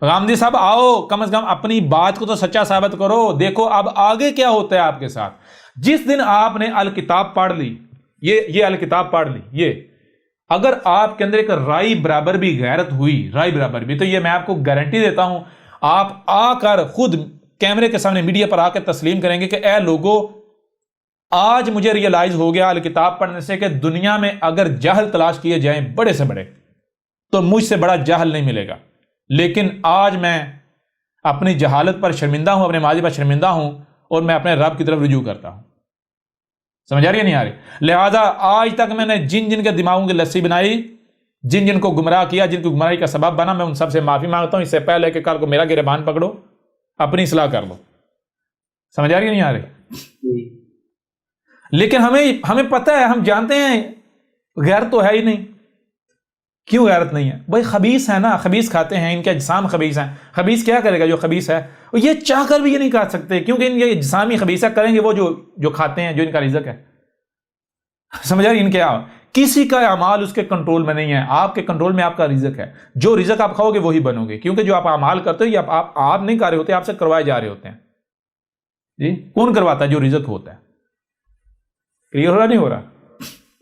گاندھی صاحب آؤ، کم از کم اپنی بات کو تو سچا ثابت کرو. دیکھو اب آگے کیا ہوتا ہے آپ کے ساتھ. جس دن آپ نے الکتاب پڑھ لی، یہ الکتاب پڑھ لی، یہ اگر آپ کے اندر ایک رائی برابر بھی غیرت ہوئی، رائی برابر بھی، تو یہ میں آپ کو گارنٹی دیتا ہوں آپ آ کر خود کیمرے کے سامنے میڈیا پر آ کے تسلیم کریں گے کہ اے لوگو، آج مجھے ریئلائز ہو گیا الکتاب پڑھنے سے کہ دنیا میں اگر جہل تلاش کیے جائیں بڑے سے بڑے، تو مجھ سے بڑا جہل نہیں ملے گا. لیکن آج میں اپنی جہالت پر شرمندہ ہوں، اپنے ماضی پر شرمندہ ہوں، اور میں اپنے رب کی طرف رجوع کرتا ہوں. سمجھ آ رہی ہے نہیں آ رہی؟ لہذا آج تک میں نے جن کے دماغوں کی لسی بنائی، جن کو گمراہ کیا، جن کی گمراہی کا سبب بنا، میں ان سب سے معافی مانگتا ہوں. اس سے پہلے کہ کل کو میرا گریبان پکڑو، اپنی اصلاح کر لو. سمجھ آ رہی ہے نہیں آ رہی؟ لیکن ہمیں پتہ ہے، ہم جانتے ہیں غیرت تو ہے ہی نہیں. کیوں غیرت نہیں ہے بھائی؟ خبیث ہے نا، خبیث کھاتے ہیں، ان کے اجسام خبیث ہیں. خبیث کیا کرے گا جو خبیث ہے؟ یہ چاہ کر بھی یہ نہیں کھا سکتے، کیونکہ ان کے اجسامی خبیثہ کریں گے وہ جو کھاتے ہیں، جو ان کا رزق ہے. سمجھ آ رہی؟ ان کے کسی کا اعمال اس کے کنٹرول میں نہیں ہے. آپ کے کنٹرول میں آپ کا رزق ہے. جو رزق آپ کھاؤ گے وہی بنو گے، کیونکہ جو آپ اعمال کرتے ہو یہ آپ نہیں کر رہے ہوتے، آپ سے کروائے جا رہے ہوتے ہیں. جی کون کرواتا ہے؟ جو رزق ہوتا ہے. کلیئر ہو رہا نہیں ہو رہا؟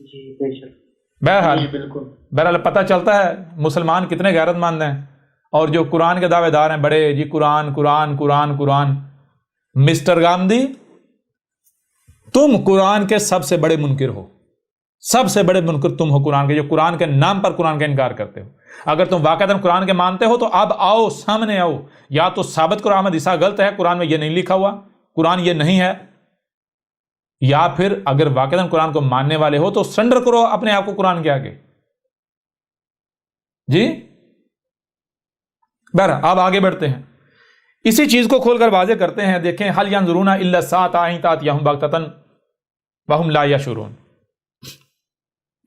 جی بے شک. بہرحال بالکل. بہرحال پتہ چلتا ہے مسلمان کتنے غیرت مند ہیں، اور جو قرآن کے دعوے دار ہیں بڑے، جی قرآن قرآن قرآن قرآن. مسٹر گاندھی، تم قرآن کے سب سے بڑے منکر ہو، سب سے بڑے منکر تم ہو قرآن کے، جو قرآن کے نام پر قرآن کا انکار کرتے ہو. اگر تم واقعتاً قرآن کے مانتے ہو تو اب آؤ، سامنے آؤ، یا تو ثابت کرو احمد عیسیٰ غلط ہے، قرآن میں یہ نہیں لکھا ہوا، قرآن یہ نہیں ہے، یا پھر اگر واقعتاً قرآن کو ماننے والے ہو تو سرنڈر کرو اپنے آپ کو قرآن کے آگے. جی بہرحال اب آگے بڑھتے ہیں، اسی چیز کو کھول کر واضح کرتے ہیں. دیکھیں، حل ینظرون الا الساعۃ ان تأتیہم بغتۃ وہم لا یشعرون.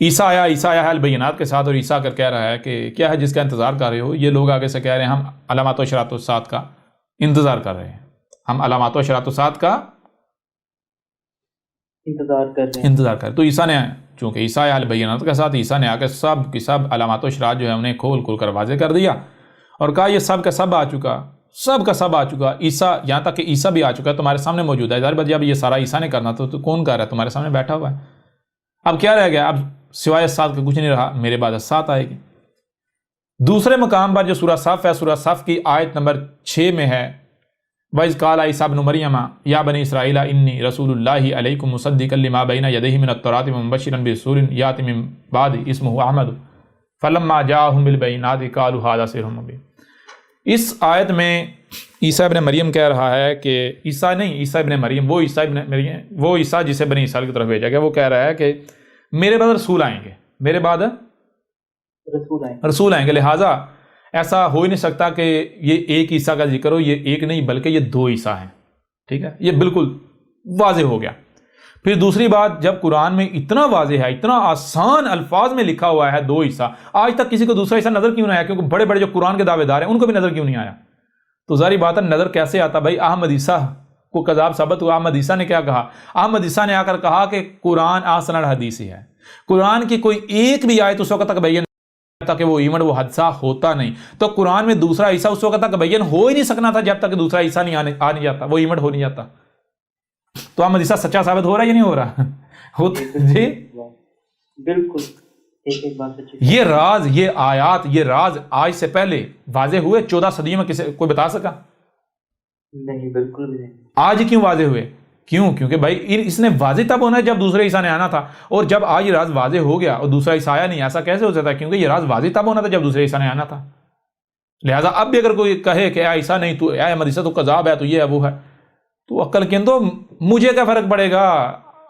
عیسیٰ آیا البینات کے ساتھ، اور عیسیٰ کر کہہ رہا ہے کہ کیا ہے جس کا انتظار کر رہے ہو؟ یہ لوگ آگے سے کہہ رہے ہیں ہم علامات و اشراط الساعۃ کا انتظار کر رہے ہیں، ہم علامات و اشراط الساعۃ کا انتظار کر. تو عیسیٰ نے، چونکہ عیسیٰ آیا البینات کے ساتھ، عیسیٰ نے آ کے سب کی سب علامات و اشراط جو ہے انہیں کھول کر واضح کر دیا، اور کہا یہ سب کا سب آ چکا، سب کا سب آ چکا. عیسیٰ، یہاں تک کہ عیسیٰ بھی آ چکا ہے، تمہارے سامنے موجود ہے. ظاہر بات جب یہ سارا عیسیٰ نے کرنا تو کون کر رہا ہے؟ تمہارے سامنے بیٹھا ہوا ہے. اب کیا رہ گیا؟ اب سوائے سات کا کچھ نہیں رہا، میرے بعد سات آئے گی. دوسرے مقام پر جو سورہ صف ہے، سورہ صف کی آیت نمبر 6 میں ہے، وَإِذْ قَالَ عِيسَىٰ ابْنُ مَرْيَمَ يَا بَنِي إِسْرَائِيلَ إِنِّي رَسُولُ اللَّهِ عَلَيْكُمْ مُصَدِّقًا لِمَا بَيْنَ يَدَيْهِ مِنَ التَّوْرَاةِ وَمُبَشِّرًا بِرَسُولٍ يَأْتِي مِن بَعْدِهِ اسْمُهُ أَحْمَدُ فَلَمَّا جَاءَهُم بِالْبَيِّنَاتِ قَالُوا هَٰذَا سِحْرٌ مُّبِينٌ. اس آیت میں عیسیٰ ابن مریم کہہ رہا ہے کہ عیسیٰ نہیں، عیسیٰ ابن مریم، وہ عیسیٰ جسے بنی اسرائیل کی طرف بھیجا گیا، وہ کہہ رہا ہے کہ میرے بعد رسول آئیں گے، میرے بعد رسول آئیں گے. لہٰذا ایسا ہو ہی نہیں سکتا کہ یہ ایک عیسیٰ کا ذکر ہو. یہ ایک نہیں بلکہ یہ 2 عیسیٰ ہیں. ٹھیک ہے، یہ بالکل واضح ہو گیا. پھر دوسری بات، جب قرآن میں اتنا واضح ہے، اتنا آسان الفاظ میں لکھا ہوا ہے 2 عیسیٰ، آج تک کسی کو دوسرا عیسیٰ نظر کیوں نہیں آیا؟ کیونکہ بڑے بڑے جو قرآن کے دعوے دار ہیں ان کو بھی نظر کیوں نہیں آیا؟ تو ظاہری بات ہے نظر کیسے آتا بھائی؟ احمد عیسیٰ کو کذاب ثابت ہوا. احمد عیسیٰ نے کیا کہا؟ احمد عیسیٰ نے آ کر کہا کہ قرآن احسن الحدیث ہے. قرآن کی کوئی ایک بھی آیت اس وقت تک بیان تھا کہ وہ ایونٹ، وہ حادثہ ہوتا نہیں. تو قرآن میں دوسرا عیسیٰ اس وقت تک بیان ہو ہی نہیں سکنا تھا جب تک دوسرا عیسیٰ نہیں آ نہیں جاتا، وہ ایونٹ ہو نہیں جاتا. تو احمد عیسیٰ سچا ثابت ہو رہا ہے یا نہیں ہو رہا؟ جی بالکل ایک بات سچی. یہ راز، یہ آیات، یہ راز آج سے پہلے واضح ہوئے 14 صدی میں؟ کسی کوئی بتا سکا؟ نہیں، بالکل بھی نہیں. آج کیوں واضح ہوئے؟ کیوں؟ کیونکہ بھائی اس نے واضح تب ہونا ہے جب دوسرے عیسیٰ نے آنا تھا، اور جب آج یہ راز واضح ہو گیا اور دوسرا عیسیٰ آیا نہیں، ایسا کیسے ہو سکتا ہے؟ کیونکہ یہ راز واضح تب ہونا تھا جب دوسرے عیسیٰ نے آنا تھا. لہٰذا اب بھی اگر کوئی کہے کہ اے عیسیٰ نہیں، تو اے احمد عیسیٰ تو کذاب ہے، تو یہ ہے وہ ہے، تو عقل کے اندر مجھے کیا فرق پڑے گا؟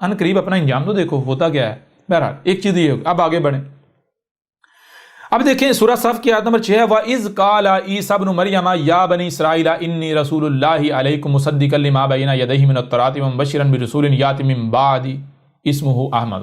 ان قریب اپنا انجام تو دیکھو ہوتا کیا ہے. بہرحال ایک چیز یہ ہوگی. اب آگے بڑھیں. اب دیکھیں سورہ صف کی آیت نمبر 6 ہے، وَإِذْ قَالَ عِيسَى ابْنُ مَرْيَمَ يَا بَنِي إِسْرَائِيلَ إِنِّي رَسُولُ اللَّهِ عَلَيْكُمْ مُصَدِّقًا لِمَا بَيْنَ يَدَيْهِ مِنَ التَّوْرَاةِ وَمُبَشِّرًا بِرَسُولٍ يَأْتِي مِن بَعْدِي اسْمُهُ أَحْمَدُ.